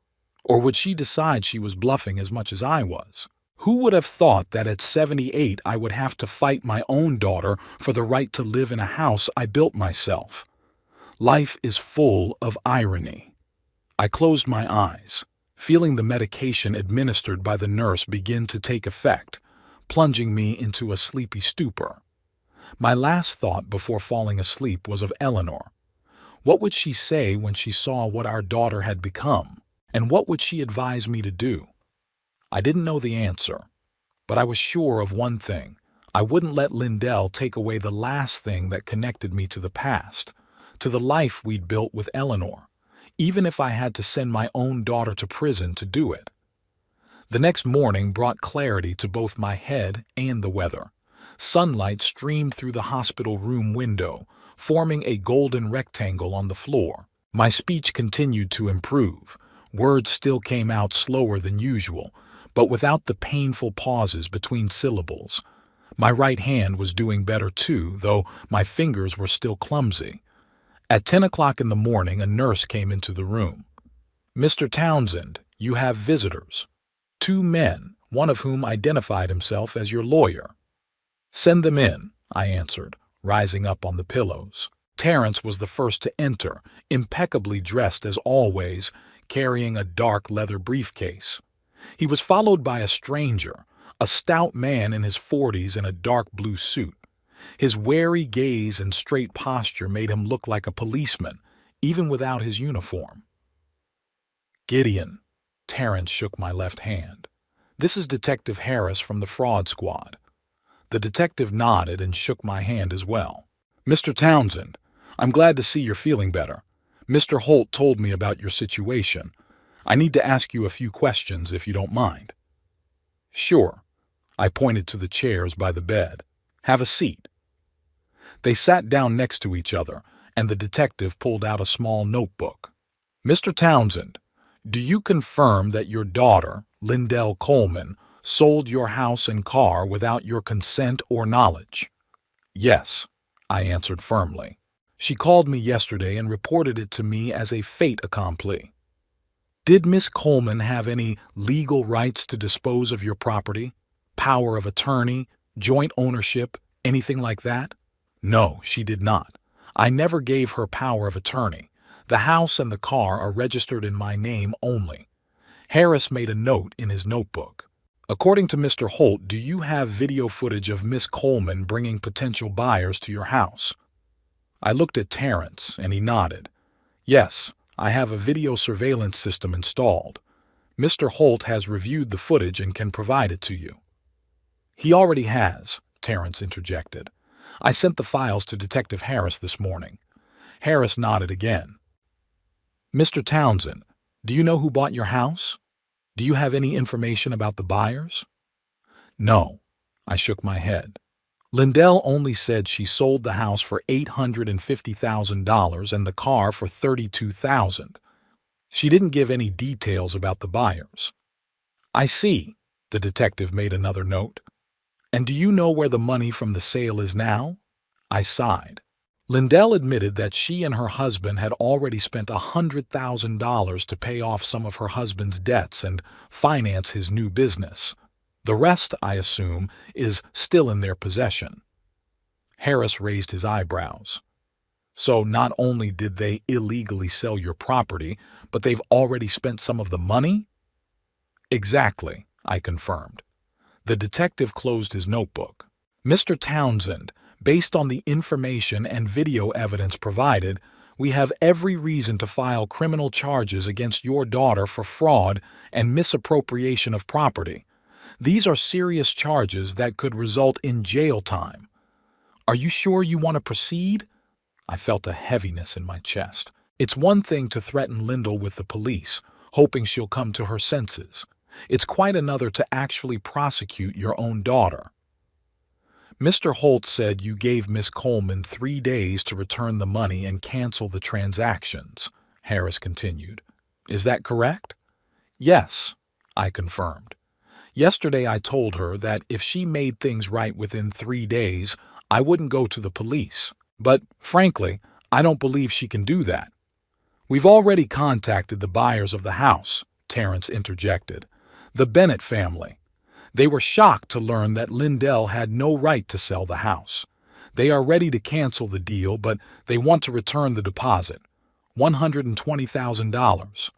Or would she decide she was bluffing as much as I was? Who would have thought that at 78 I would have to fight my own daughter for the right to live in a house I built myself? Life is full of irony. I closed my eyes, feeling the medication administered by the nurse begin to take effect, plunging me into a sleepy stupor. My last thought before falling asleep was of Eleanor. What would she say when she saw what our daughter had become? And what would she advise me to do? I didn't know the answer, but I was sure of one thing. I wouldn't let Lindell take away the last thing that connected me to the past, to the life we'd built with Eleanor, even if I had to send my own daughter to prison to do it. The next morning brought clarity to both my head and the weather. Sunlight streamed through the hospital room window, forming a golden rectangle on the floor. My speech continued to improve. Words still came out slower than usual, but without the painful pauses between syllables. My right hand was doing better too, though my fingers were still clumsy. At 10 o'clock in the morning, a nurse came into the room. "Mr. Townsend, you have visitors. 2 men, one of whom identified himself as your lawyer." "Send them in," I answered, rising up on the pillows. Terrence was the first to enter, impeccably dressed as always, carrying a dark leather briefcase. He was followed by a stranger, a stout man in his 40s in a dark blue suit. His wary gaze and straight posture made him look like a policeman, even without his uniform. "Gideon," Terrence shook my left hand. "This is Detective Harris from the Fraud Squad." The detective nodded and shook my hand as well. "Mr. Townsend, I'm glad to see you're feeling better. Mr. Holt told me about your situation. I need to ask you a few questions if you don't mind." "Sure." I pointed to the chairs by the bed. "Have a seat." They sat down next to each other, and the detective pulled out a small notebook. "Mr. Townsend, do you confirm that your daughter, Lindell Coleman, sold your house and car without your consent or knowledge?" "Yes," I answered firmly. "She called me yesterday and reported it to me as a fait accompli." "Did Miss Coleman have any legal rights to dispose of your property? Power of attorney, joint ownership, anything like that?" No, she did not. I never gave her power of attorney. The house and the car are registered in my name only. Harris made a note in his notebook. According to Mr. Holt, do you have video footage of Miss Coleman bringing potential buyers to your house? I looked at Terrence, and he nodded. Yes, I have a video surveillance system installed. Mr. Holt has reviewed the footage and can provide it to you. He already has, Terrence interjected. I sent the files to Detective Harris this morning. Harris nodded again. Mr. Townsend, do you know who bought your house? Do you have any information about the buyers? No, I shook my head. Lindell only said she sold the house for $850,000 and the car for $32,000. She didn't give any details about the buyers. I see, the detective made another note. And do you know where the money from the sale is now? I sighed. Lindell admitted that she and her husband had already spent $100,000 to pay off some of her husband's debts and finance his new business. The rest, I assume, is still in their possession. Harris raised his eyebrows. So not only did they illegally sell your property, but they've already spent some of the money? Exactly, I confirmed. The detective closed his notebook. Mr. Townsend, based on the information and video evidence provided, we have every reason to file criminal charges against your daughter for fraud and misappropriation of property. These are serious charges that could result in jail time. Are you sure you want to proceed? I felt a heaviness in my chest. It's one thing to threaten Lindell with the police, hoping she'll come to her senses. It's quite another to actually prosecute your own daughter. Mr. Holt said you gave Miss Coleman 3 days to return the money and cancel the transactions, Harris continued. Is that correct? Yes, I confirmed. Yesterday I told her that if she made things right within 3 days, I wouldn't go to the police. But, frankly, I don't believe she can do that. We've already contacted the buyers of the house, Terrence interjected. The Bennett family. They were shocked to learn that Lindell had no right to sell the house. They are ready to cancel the deal, but they want to return the deposit, $120,000.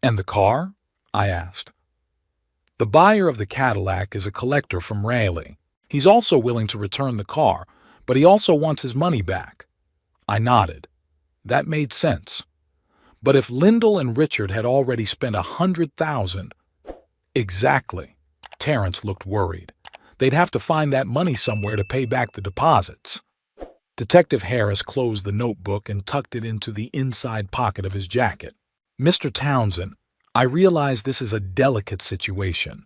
And the car? I asked. The buyer of the Cadillac is a collector from Raleigh. He's also willing to return the car, but he also wants his money back. I nodded. That made sense. But if Lindell and Richard had already spent $100,000, exactly. Terrence looked worried. They'd have to find that money somewhere to pay back the deposits. Detective Harris closed the notebook and tucked it into the inside pocket of his jacket. Mr. Townsend, I realize this is a delicate situation,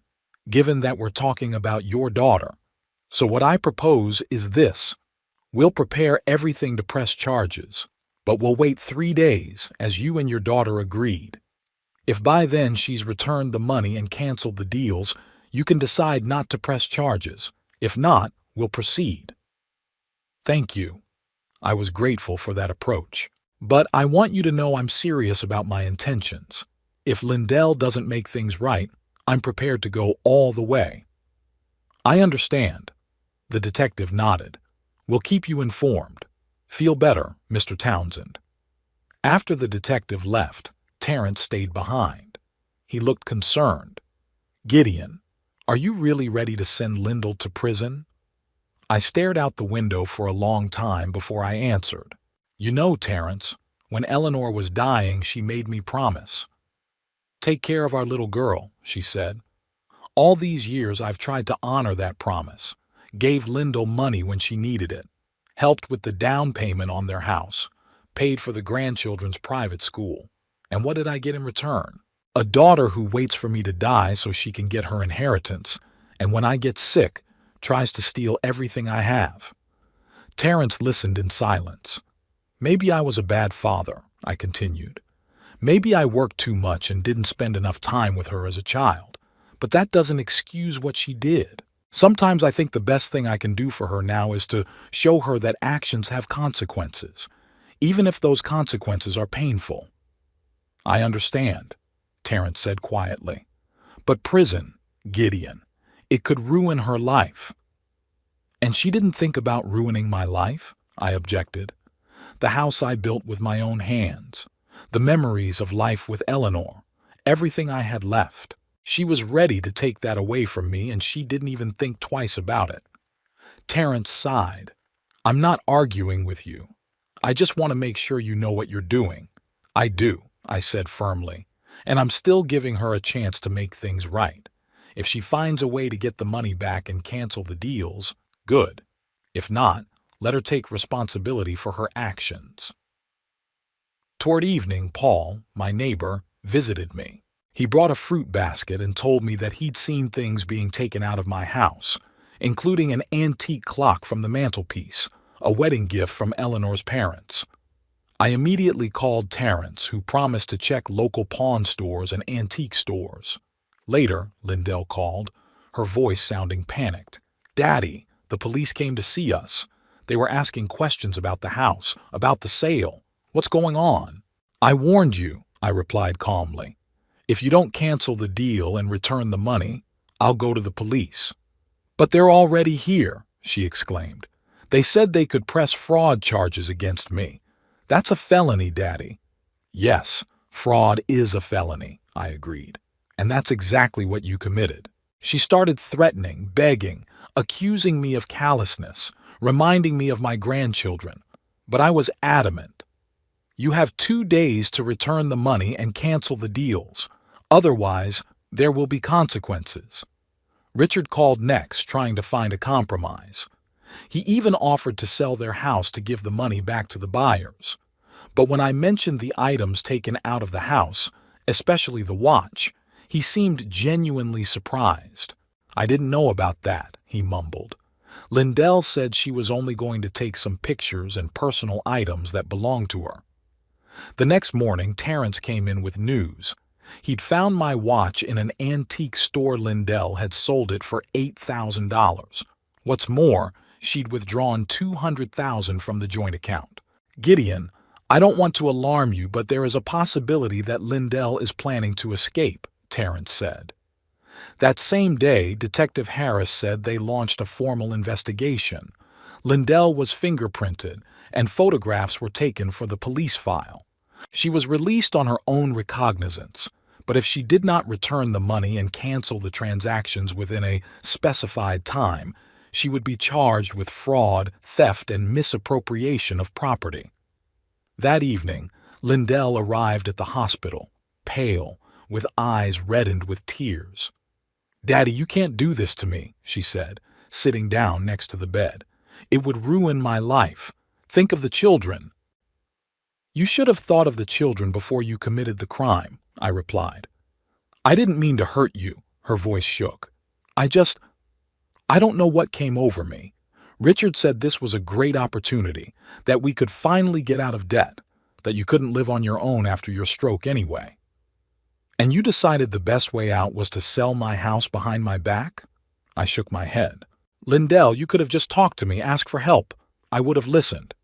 given that we're talking about your daughter. So what I propose is this. We'll prepare everything to press charges, but we'll wait 3 days, as you and your daughter agreed. If by then she's returned the money and canceled the deals, you can decide not to press charges. If not, we'll proceed. Thank you. I was grateful for that approach. But I want you to know I'm serious about my intentions. If Lindell doesn't make things right, I'm prepared to go all the way. I understand. The detective nodded. We'll keep you informed. Feel better, Mr. Townsend. After the detective left, Terrence stayed behind. He looked concerned. Gideon, are you really ready to send Lindell to prison? I stared out the window for a long time before I answered. You know, Terrence, when Eleanor was dying, she made me promise. Take care of our little girl, she said. All these years I've tried to honor that promise. Gave Lindell money when she needed it. Helped with the down payment on their house. Paid for the grandchildren's private school. And what did I get in return? A daughter who waits for me to die so she can get her inheritance, and when I get sick, tries to steal everything I have. Terrence listened in silence. Maybe I was a bad father, I continued. Maybe I worked too much and didn't spend enough time with her as a child, but that doesn't excuse what she did. Sometimes I think the best thing I can do for her now is to show her that actions have consequences, even if those consequences are painful. I understand, Terrence said quietly. But prison, Gideon, it could ruin her life. And she didn't think about ruining my life? I objected. The house I built with my own hands, the memories of life with Eleanor, everything I had left. She was ready to take that away from me, and she didn't even think twice about it. Terrence sighed. I'm not arguing with you. I just want to make sure you know what you're doing. I do, I said firmly, and I'm still giving her a chance to make things right. If she finds a way to get the money back and cancel the deals, good. If not, let her take responsibility for her actions. Toward evening, Paul, my neighbor, visited me. He brought a fruit basket and told me that he'd seen things being taken out of my house, including an antique clock from the mantelpiece, a wedding gift from Eleanor's parents. I immediately called Terrence, who promised to check local pawn stores and antique stores. Later, Lindell called, her voice sounding panicked. Daddy, the police came to see us. They were asking questions about the house, about the sale. What's going on? I warned you, I replied calmly. If you don't cancel the deal and return the money, I'll go to the police. But they're already here, she exclaimed. They said they could press fraud charges against me. That's a felony, Daddy. Yes, fraud is a felony, I agreed. And that's exactly what you committed. She started threatening, begging, accusing me of callousness, reminding me of my grandchildren. But I was adamant. You have 2 days to return the money and cancel the deals. Otherwise, there will be consequences. Richard called next, trying to find a compromise. He even offered to sell their house to give the money back to the buyers. But when I mentioned the items taken out of the house, especially the watch, he seemed genuinely surprised. I didn't know about that, he mumbled. Lindell said she was only going to take some pictures and personal items that belonged to her. The next morning, Terrence came in with news. He'd found my watch in an antique store. Lindell had sold it for $8,000. What's more, she'd withdrawn $200,000 from the joint account. Gideon, I don't want to alarm you, but there is a possibility that Lindell is planning to escape, Terrence said. That same day, Detective Harris said they launched a formal investigation. Lindell was fingerprinted, and photographs were taken for the police file. She was released on her own recognizance, but if she did not return the money and cancel the transactions within a specified time, she would be charged with fraud, theft, and misappropriation of property. That evening, Lindell arrived at the hospital, pale, with eyes reddened with tears. Daddy, you can't do this to me, she said, sitting down next to the bed. It would ruin my life. Think of the children. You should have thought of the children before you committed the crime, I replied. I didn't mean to hurt you, her voice shook. I don't know what came over me. Richard said this was a great opportunity, that we could finally get out of debt, that you couldn't live on your own after your stroke anyway. And you decided the best way out was to sell my house behind my back? I shook my head. Lindell, you could have just talked to me, asked for help. I would have listened.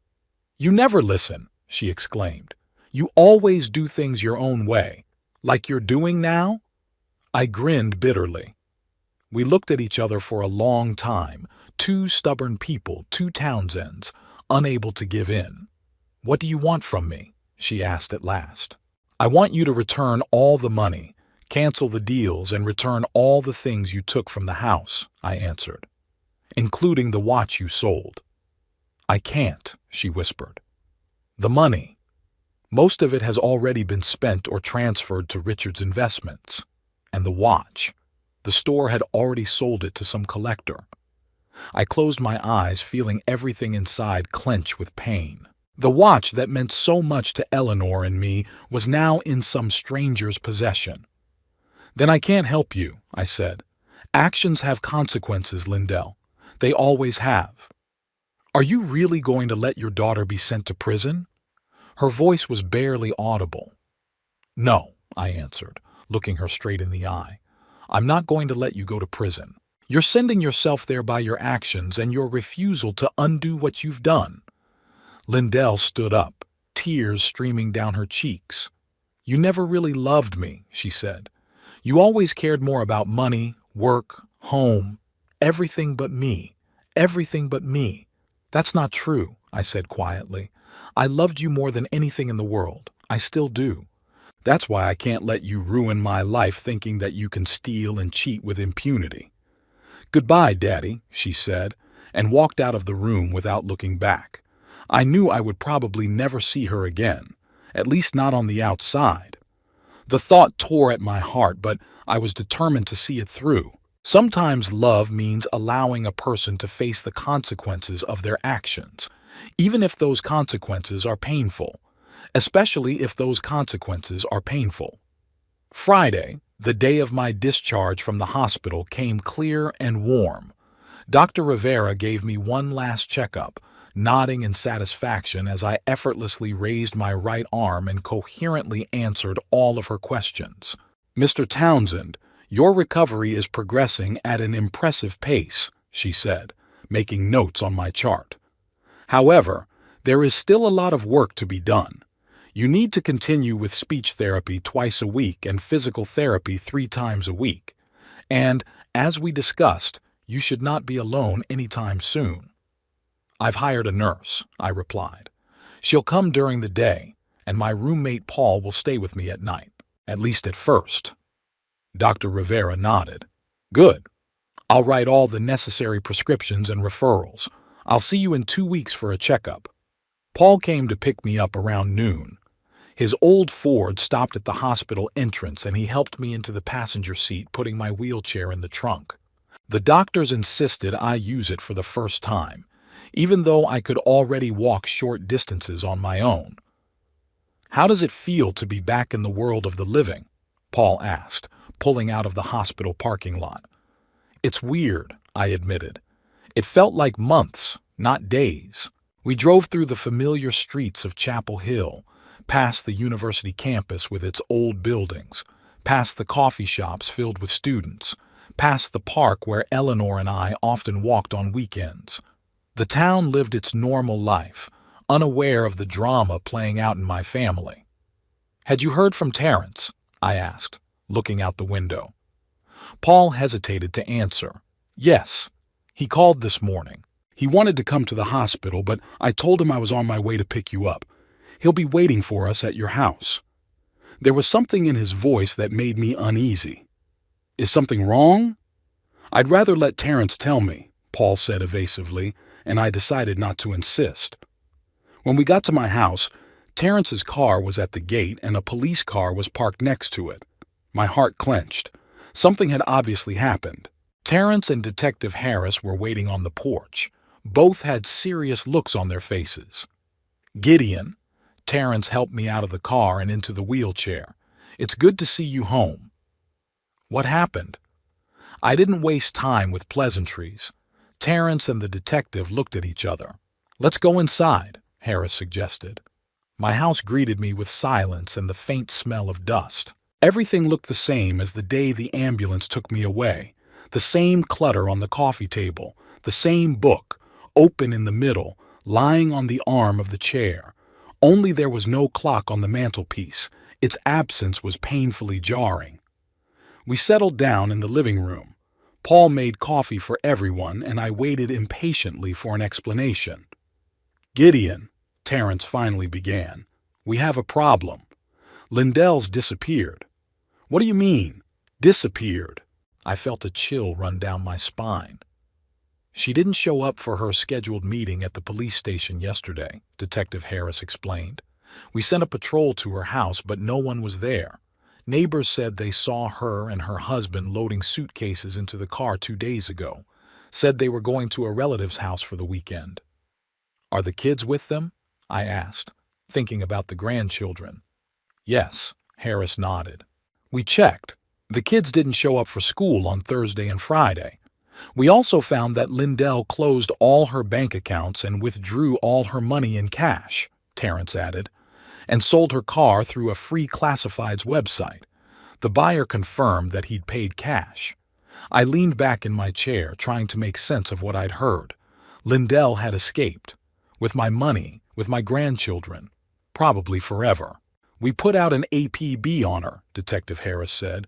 You never listen, she exclaimed. You always do things your own way, like you're doing now? I grinned bitterly. We looked at each other for a long time, two stubborn people, two Townsends, unable to give in. What do you want from me? She asked at last. I want you to return all the money, cancel the deals, and return all the things you took from the house, I answered, including the watch you sold. I can't, she whispered. The money. Most of it has already been spent or transferred to Richard's investments. And the watch. The store had already sold it to some collector. I closed my eyes, feeling everything inside clench with pain. The watch that meant so much to Eleanor and me was now in some stranger's possession. Then I can't help you, I said. Actions have consequences, Lindell. They always have. Are you really going to let your daughter be sent to prison? Her voice was barely audible. No, I answered, looking her straight in the eye. I'm not going to let you go to prison. You're sending yourself there by your actions and your refusal to undo what you've done. Lindell stood up, tears streaming down her cheeks. You never really loved me, she said. You always cared more about money, work, home, everything but me, Everything but me. That's not true, I said quietly. I loved you more than anything in the world. I still do. That's why I can't let you ruin my life thinking that you can steal and cheat with impunity. Goodbye, Daddy, she said, and walked out of the room without looking back. I knew I would probably never see her again, at least not on the outside. The thought tore at my heart, but I was determined to see it through. Sometimes love means allowing a person to face the consequences of their actions, even if those consequences are painful, especially if those consequences are painful. Friday, the day of my discharge from the hospital, came clear and warm. Dr. Rivera gave me one last checkup, nodding in satisfaction as I effortlessly raised my right arm and coherently answered all of her questions. Mr. Townsend, your recovery is progressing at an impressive pace, she said, making notes on my chart. However, there is still a lot of work to be done. You need to continue with speech therapy twice a week and physical therapy 3 times a week. And, as we discussed, you should not be alone anytime soon. I've hired a nurse, I replied. She'll come during the day, and my roommate Paul will stay with me at night, at least at first. Dr. Rivera nodded. Good. I'll write all the necessary prescriptions and referrals. I'll see you in 2 weeks for a checkup. Paul came to pick me up around noon. His old Ford stopped at the hospital entrance and he helped me into the passenger seat, putting my wheelchair in the trunk. The doctors insisted I use it for the first time, even though I could already walk short distances on my own. How does it feel to be back in the world of the living? Paul asked, pulling out of the hospital parking lot. It's weird, I admitted. It felt like months, not days. We drove through the familiar streets of Chapel Hill, past the university campus with its old buildings, past the coffee shops filled with students, past the park where Eleanor and I often walked on weekends. The town lived its normal life, unaware of the drama playing out in my family. Had you heard from Terrence? I asked, looking out the window. Paul hesitated to answer. Yes. He called this morning. He wanted to come to the hospital, but I told him I was on my way to pick you up. He'll be waiting for us at your house. There was something in his voice that made me uneasy. Is something wrong? I'd rather let Terrence tell me, Paul said evasively, and I decided not to insist. When we got to my house, Terrence's car was at the gate and a police car was parked next to it. My heart clenched. Something had obviously happened. Terrence and Detective Harris were waiting on the porch. Both had serious looks on their faces. Gideon, Terrence helped me out of the car and into the wheelchair. It's good to see you home. What happened? I didn't waste time with pleasantries. Terrence and the detective looked at each other. Let's go inside, Harris suggested. My house greeted me with silence and the faint smell of dust. Everything looked the same as the day the ambulance took me away. The same clutter on the coffee table, the same book, open in the middle, lying on the arm of the chair. Only there was no clock on the mantelpiece. Its absence was painfully jarring. We settled down in the living room. Paul made coffee for everyone, and I waited impatiently for an explanation. Gideon, Terrence finally began, we have a problem. Lindell's disappeared. What do you mean, disappeared? I felt a chill run down my spine. She didn't show up for her scheduled meeting at the police station yesterday, Detective Harris explained. We sent a patrol to her house, but no one was there. Neighbors said they saw her and her husband loading suitcases into the car 2 days ago. Said they were going to a relative's house for the weekend. Are the kids with them? I asked, thinking about the grandchildren. Yes, Harris nodded. We checked. The kids didn't show up for school on Thursday and Friday. We also found that Lindell closed all her bank accounts and withdrew all her money in cash, Terrence added, and sold her car through a free classifieds website. The buyer confirmed that he'd paid cash. I leaned back in my chair, trying to make sense of what I'd heard. Lindell had escaped. With my money, with my grandchildren. Probably forever. We put out an APB on her, Detective Harris said.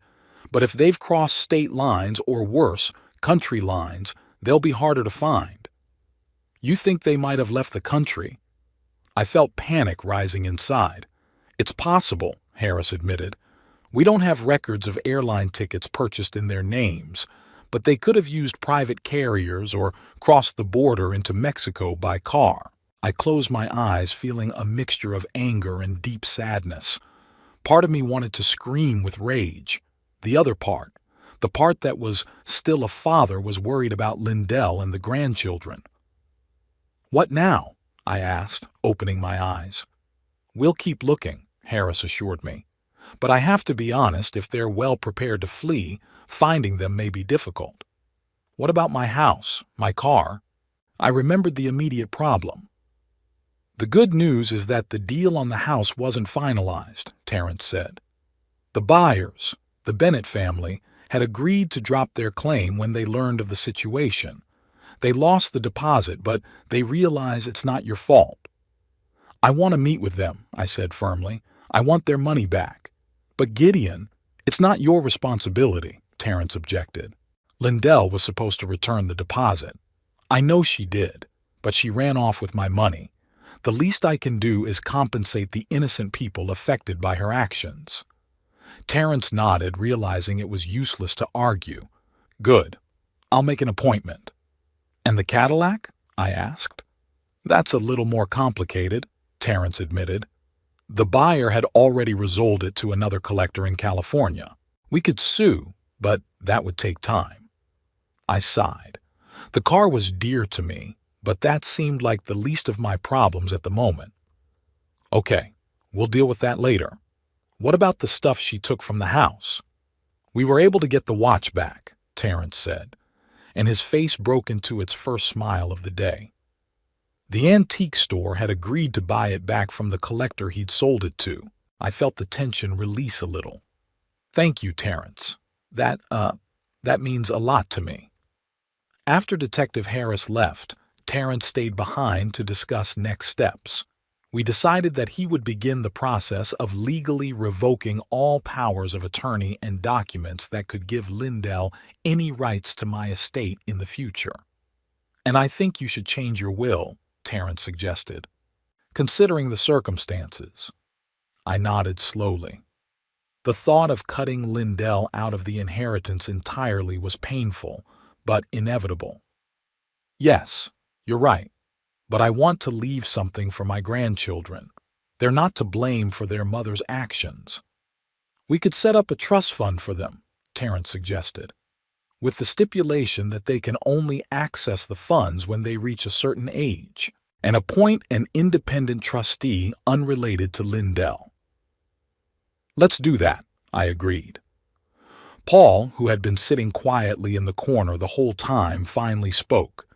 But if they've crossed state lines, or worse, country lines, they'll be harder to find. You think they might have left the country? I felt panic rising inside. It's possible, Harris admitted. We don't have records of airline tickets purchased in their names, but they could have used private carriers or crossed the border into Mexico by car. I closed my eyes, feeling a mixture of anger and deep sadness. Part of me wanted to scream with rage. The other part, the part that was still a father, was worried about Lindell and the grandchildren. What now? I asked, opening my eyes. We'll keep looking, Harris assured me. But I have to be honest, if they're well prepared to flee, finding them may be difficult. What about my house, my car? I remembered the immediate problem. The good news is that the deal on the house wasn't finalized, Terrence said. The buyers, the Bennett family, had agreed to drop their claim when they learned of the situation. They lost the deposit, but they realize it's not your fault. I want to meet with them, I said firmly. I want their money back. But Gideon, it's not your responsibility, Terrence objected. Lindell was supposed to return the deposit. I know she did, but she ran off with my money. The least I can do is compensate the innocent people affected by her actions. Terrence nodded, realizing it was useless to argue. Good. I'll make an appointment. And the Cadillac? I asked. That's a little more complicated, Terrence admitted. The buyer had already resold it to another collector in California. We could sue, but that would take time. I sighed. The car was dear to me, but that seemed like the least of my problems at the moment. Okay, we'll deal with that later. What about the stuff she took from the house? We were able to get the watch back, Terrence said, and his face broke into its first smile of the day. The antique store had agreed to buy it back from the collector he'd sold it to. I felt the tension release a little. Thank you, Terrence. That means a lot to me. After Detective Harris left, Terrence stayed behind to discuss next steps. We decided that he would begin the process of legally revoking all powers of attorney and documents that could give Lindell any rights to my estate in the future. And I think you should change your will, Terrence suggested, considering the circumstances. I nodded slowly. The thought of cutting Lindell out of the inheritance entirely was painful, but inevitable. Yes, you're right. But I want to leave something for my grandchildren. They're not to blame for their mother's actions. We could set up a trust fund for them, Terrence suggested, with the stipulation that they can only access the funds when they reach a certain age, and appoint an independent trustee unrelated to Lindell. Let's do that, I agreed. Paul, who had been sitting quietly in the corner the whole time, finally spoke.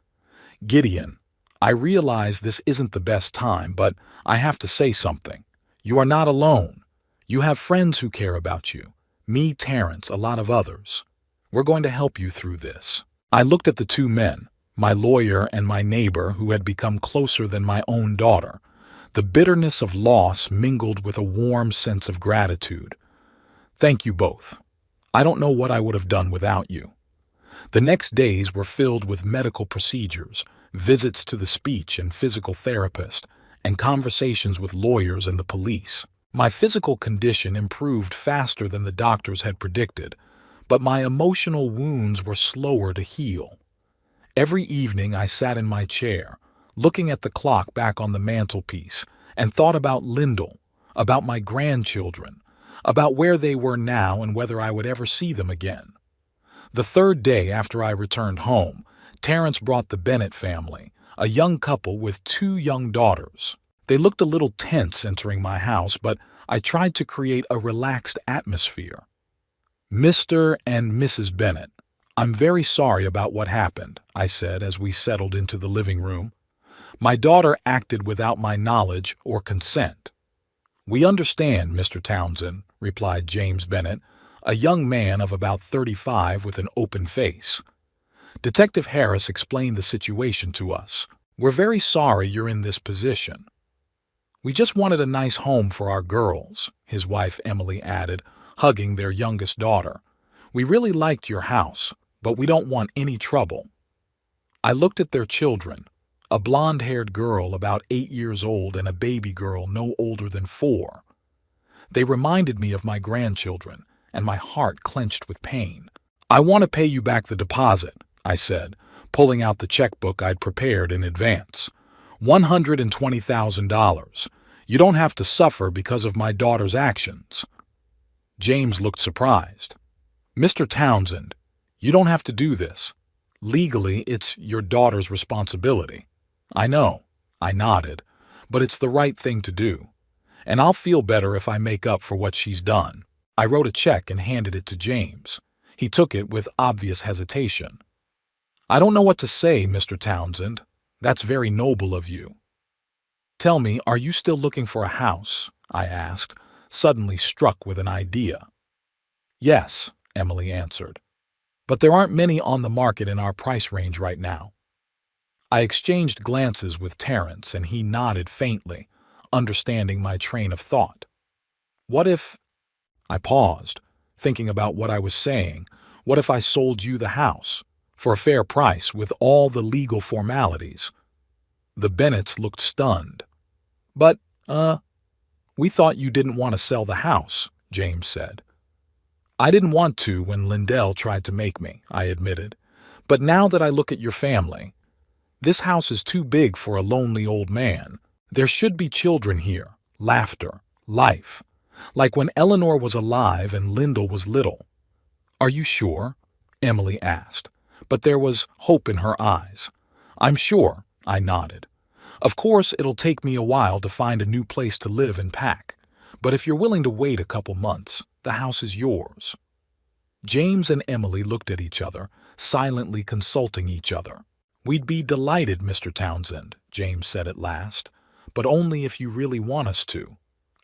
Gideon, I realize this isn't the best time, but I have to say something. You are not alone. You have friends who care about you. Me, Terrence, a lot of others. We're going to help you through this. I looked at the two men, my lawyer and my neighbor, who had become closer than my own daughter. The bitterness of loss mingled with a warm sense of gratitude. Thank you both. I don't know what I would have done without you. The next days were filled with medical procedures, visits to the speech and physical therapist, and conversations with lawyers and the police. My physical condition improved faster than the doctors had predicted, but my emotional wounds were slower to heal. Every evening I sat in my chair, looking at the clock back on the mantelpiece, and thought about Lindell, about my grandchildren, about where they were now and whether I would ever see them again. The third day after I returned home, Terrence brought the Bennett family, a young couple with 2 young daughters. They looked a little tense entering my house, but I tried to create a relaxed atmosphere. Mr. and Mrs. Bennett, I'm very sorry about what happened, I said as we settled into the living room. My daughter acted without my knowledge or consent. We understand, Mr. Townsend, replied James Bennett, a young man of about 35 with an open face. Detective Harris explained the situation to us. We're very sorry you're in this position. We just wanted a nice home for our girls, his wife Emily added, hugging their youngest daughter. We really liked your house, but we don't want any trouble. I looked at their children, A blonde-haired girl about 8 years old and a baby girl no older than 4. They reminded me of my grandchildren, and my heart clenched with pain. "I want to pay you back the deposit," I said, pulling out the checkbook I'd prepared in advance. $120,000. You don't have to suffer because of my daughter's actions." James looked surprised. "Mr. Townsend, you don't have to do this. Legally, it's your daughter's responsibility." "I know," I nodded, "but it's the right thing to do. And I'll feel better if I make up for what she's done." I wrote a check and handed it to James. He took it with obvious hesitation. "I don't know what to say, Mr. Townsend. That's very noble of you." "Tell me, are you still looking for a house?" I asked, suddenly struck with an idea. "Yes," Emily answered. "But there aren't many on the market in our price range right now." I exchanged glances with Terrence, and he nodded faintly, understanding my train of thought. "What if—" I paused, thinking about what I was saying. "What if I sold you the house? For a fair price, with all the legal formalities?" The Bennetts looked stunned. "But, we thought you didn't want to sell the house," James said. "I didn't want to when Lindell tried to make me," I admitted. "But now that I look at your family, this house is too big for a lonely old man. There should be children here, laughter, life, like when Eleanor was alive and Lyndall was little." "Are you sure?" Emily asked, but there was hope in her eyes. "I'm sure," I nodded. "Of course, it'll take me a while to find a new place to live and pack, but if you're willing to wait a couple months, the house is yours." James and Emily looked at each other, silently consulting each other. "We'd be delighted, Mr. Townsend," James said at last, "but only if you really want us to."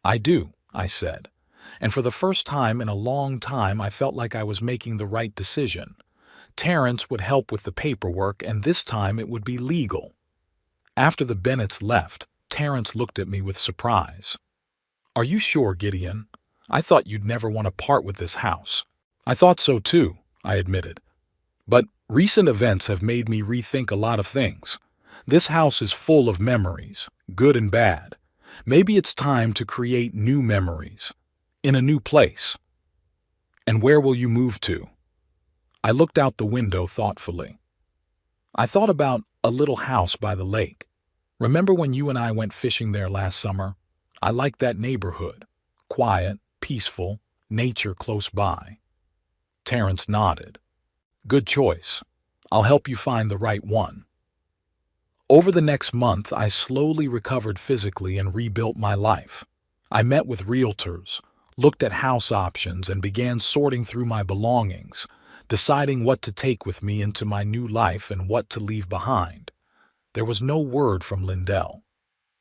"I do," I said, and for the first time in a long time I felt like I was making the right decision. Terrence would help with the paperwork, and this time it would be legal. After the Bennetts left, Terrence looked at me with surprise. "Are you sure, Gideon? I thought you'd never want to part with this house." "I thought so too," I admitted. "But recent events have made me rethink a lot of things. This house is full of memories, good and bad. Maybe it's time to create new memories, in a new place." "And where will you move to?" I looked out the window thoughtfully. "I thought about a little house by the lake. Remember when you and I went fishing there last summer? I like that neighborhood. Quiet, peaceful, nature close by." Terrence nodded. "Good choice. I'll help you find the right one." Over the next month, I slowly recovered physically and rebuilt my life. I met with realtors, looked at house options, and began sorting through my belongings, deciding what to take with me into my new life and what to leave behind. There was no word from Lindell.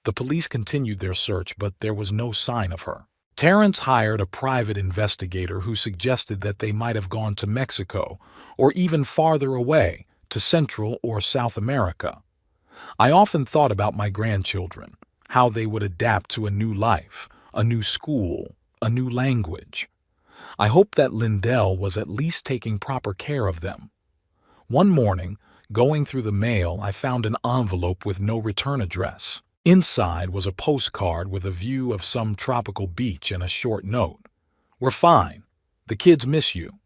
The police continued their search, but there was no sign of her. Terrence hired a private investigator who suggested that they might have gone to Mexico or even farther away, to Central or South America. I often thought about my grandchildren, how they would adapt to a new life, a new school, a new language. I hoped that Lindell was at least taking proper care of them. One morning, going through the mail, I found an envelope with no return address. Inside was a postcard with a view of some tropical beach and a short note. "We're fine. The kids miss you.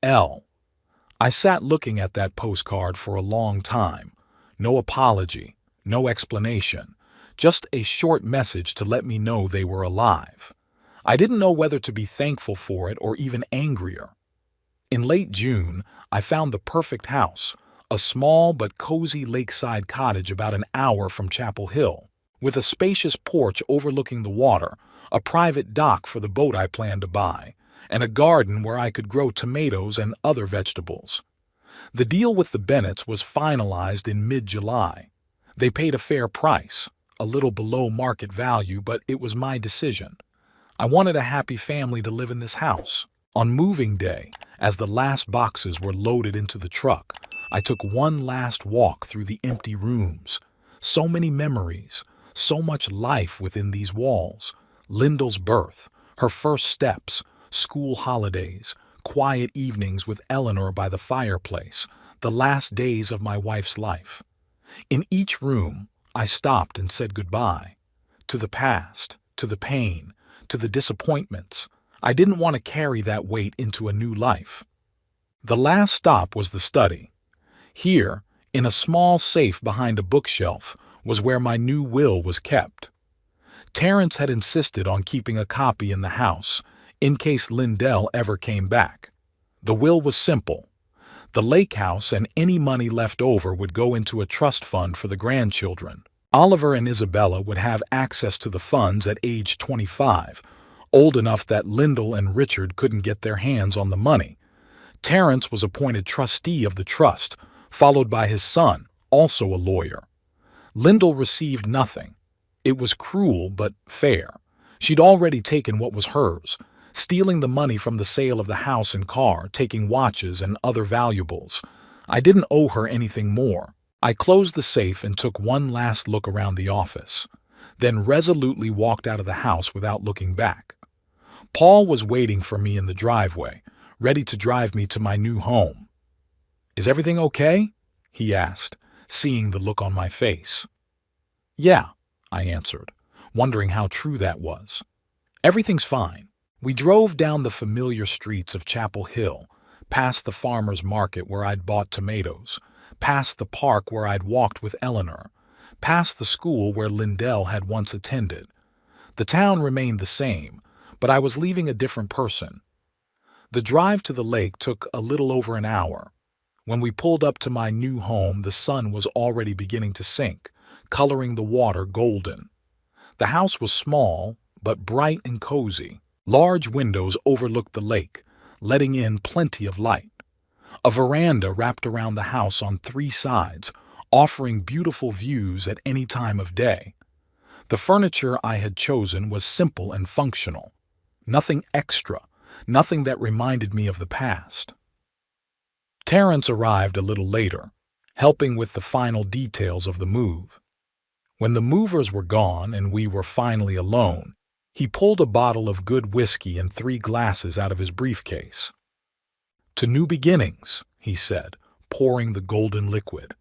L." I sat looking at that postcard for a long time. No apology, no explanation, just a short message to let me know they were alive. I didn't know whether to be thankful for it or even angrier. In late June, I found the perfect house, a small but cozy lakeside cottage about an hour from Chapel Hill, with a spacious porch overlooking the water, a private dock for the boat I planned to buy, and a garden where I could grow tomatoes and other vegetables. The deal with the Bennetts was finalized in mid-July. They paid a fair price, a little below market value, but it was my decision. I wanted a happy family to live in this house. On moving day, as the last boxes were loaded into the truck, I took one last walk through the empty rooms. So many memories, so much life within these walls. Lyndall's birth, her first steps, school holidays, quiet evenings with Eleanor by the fireplace, the last days of my wife's life. In each room, I stopped and said goodbye. To the past, to the pain, to the disappointments. I didn't want to carry that weight into a new life. The last stop was the study. Here, in a small safe behind a bookshelf, was where my new will was kept. Terence had insisted on keeping a copy in the house, in case Lindell ever came back. The will was simple. The lake house and any money left over would go into a trust fund for the grandchildren. Oliver and Isabella would have access to the funds at age 25, old enough that Lyndall and Richard couldn't get their hands on the money. Terence was appointed trustee of the trust, followed by his son, also a lawyer. Lyndall received nothing. It was cruel but fair. She'd already taken what was hers, stealing the money from the sale of the house and car, taking watches and other valuables. I didn't owe her anything more. I closed the safe and took one last look around the office, then resolutely walked out of the house without looking back. Paul was waiting for me in the driveway, ready to drive me to my new home. "Is everything okay?" he asked, seeing the look on my face. "Yeah," I answered, wondering how true that was. "Everything's fine." We drove down the familiar streets of Chapel Hill, past the farmer's market where I'd bought tomatoes, past the park where I'd walked with Eleanor, past the school where Lindell had once attended. The town remained the same, but I was leaving a different person. The drive to the lake took a little over an hour. When we pulled up to my new home, the sun was already beginning to sink, coloring the water golden. The house was small, but bright and cozy. Large windows overlooked the lake, letting in plenty of light. A veranda wrapped around the house on 3 sides, offering beautiful views at any time of day. The furniture I had chosen was simple and functional. Nothing extra, nothing that reminded me of the past. Terence arrived a little later, helping with the final details of the move. When the movers were gone and we were finally alone, he pulled a bottle of good whiskey and 3 glasses out of his briefcase. "To new beginnings," he said, pouring the golden liquid.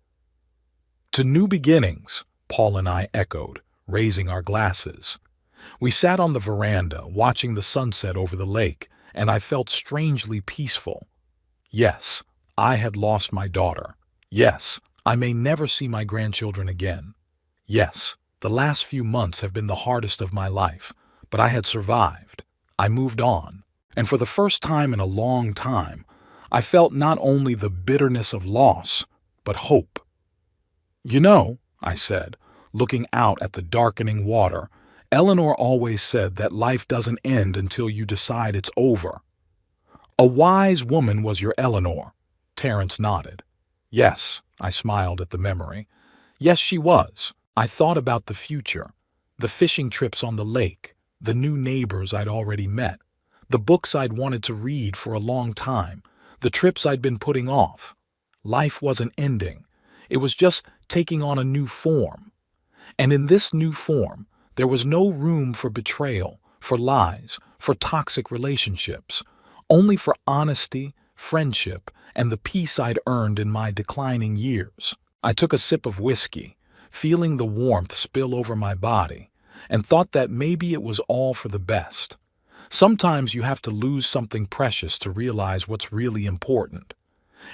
"To new beginnings," Paul and I echoed, raising our glasses. We sat on the veranda, watching the sunset over the lake, and I felt strangely peaceful. Yes, I had lost my daughter. Yes, I may never see my grandchildren again. Yes, the last few months have been the hardest of my life, but I had survived. I moved on, and for the first time in a long time, I felt not only the bitterness of loss, but hope. "You know," I said, looking out at the darkening water, "Eleanor always said that life doesn't end until you decide it's over." "A wise woman was your Eleanor," Terence nodded. "Yes," I smiled at the memory. "Yes, she was." I thought about the future, the fishing trips on the lake, the new neighbors I'd already met, the books I'd wanted to read for a long time, the trips I'd been putting off. Life wasn't ending. It was just taking on a new form. And in this new form, there was no room for betrayal, for lies, for toxic relationships, only for honesty, friendship, and the peace I'd earned in my declining years. I took a sip of whiskey, feeling the warmth spill over my body, and thought that maybe it was all for the best. Sometimes you have to lose something precious to realize what's really important.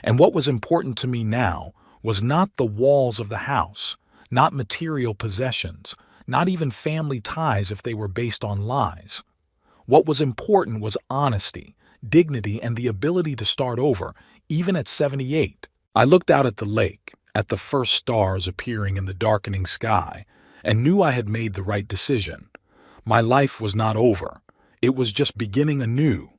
And what was important to me now was not the walls of the house, not material possessions, not even family ties if they were based on lies. What was important was honesty, dignity, and the ability to start over, even at 78. I looked out at the lake, at the first stars appearing in the darkening sky, and knew I had made the right decision. My life was not over. It was just beginning anew.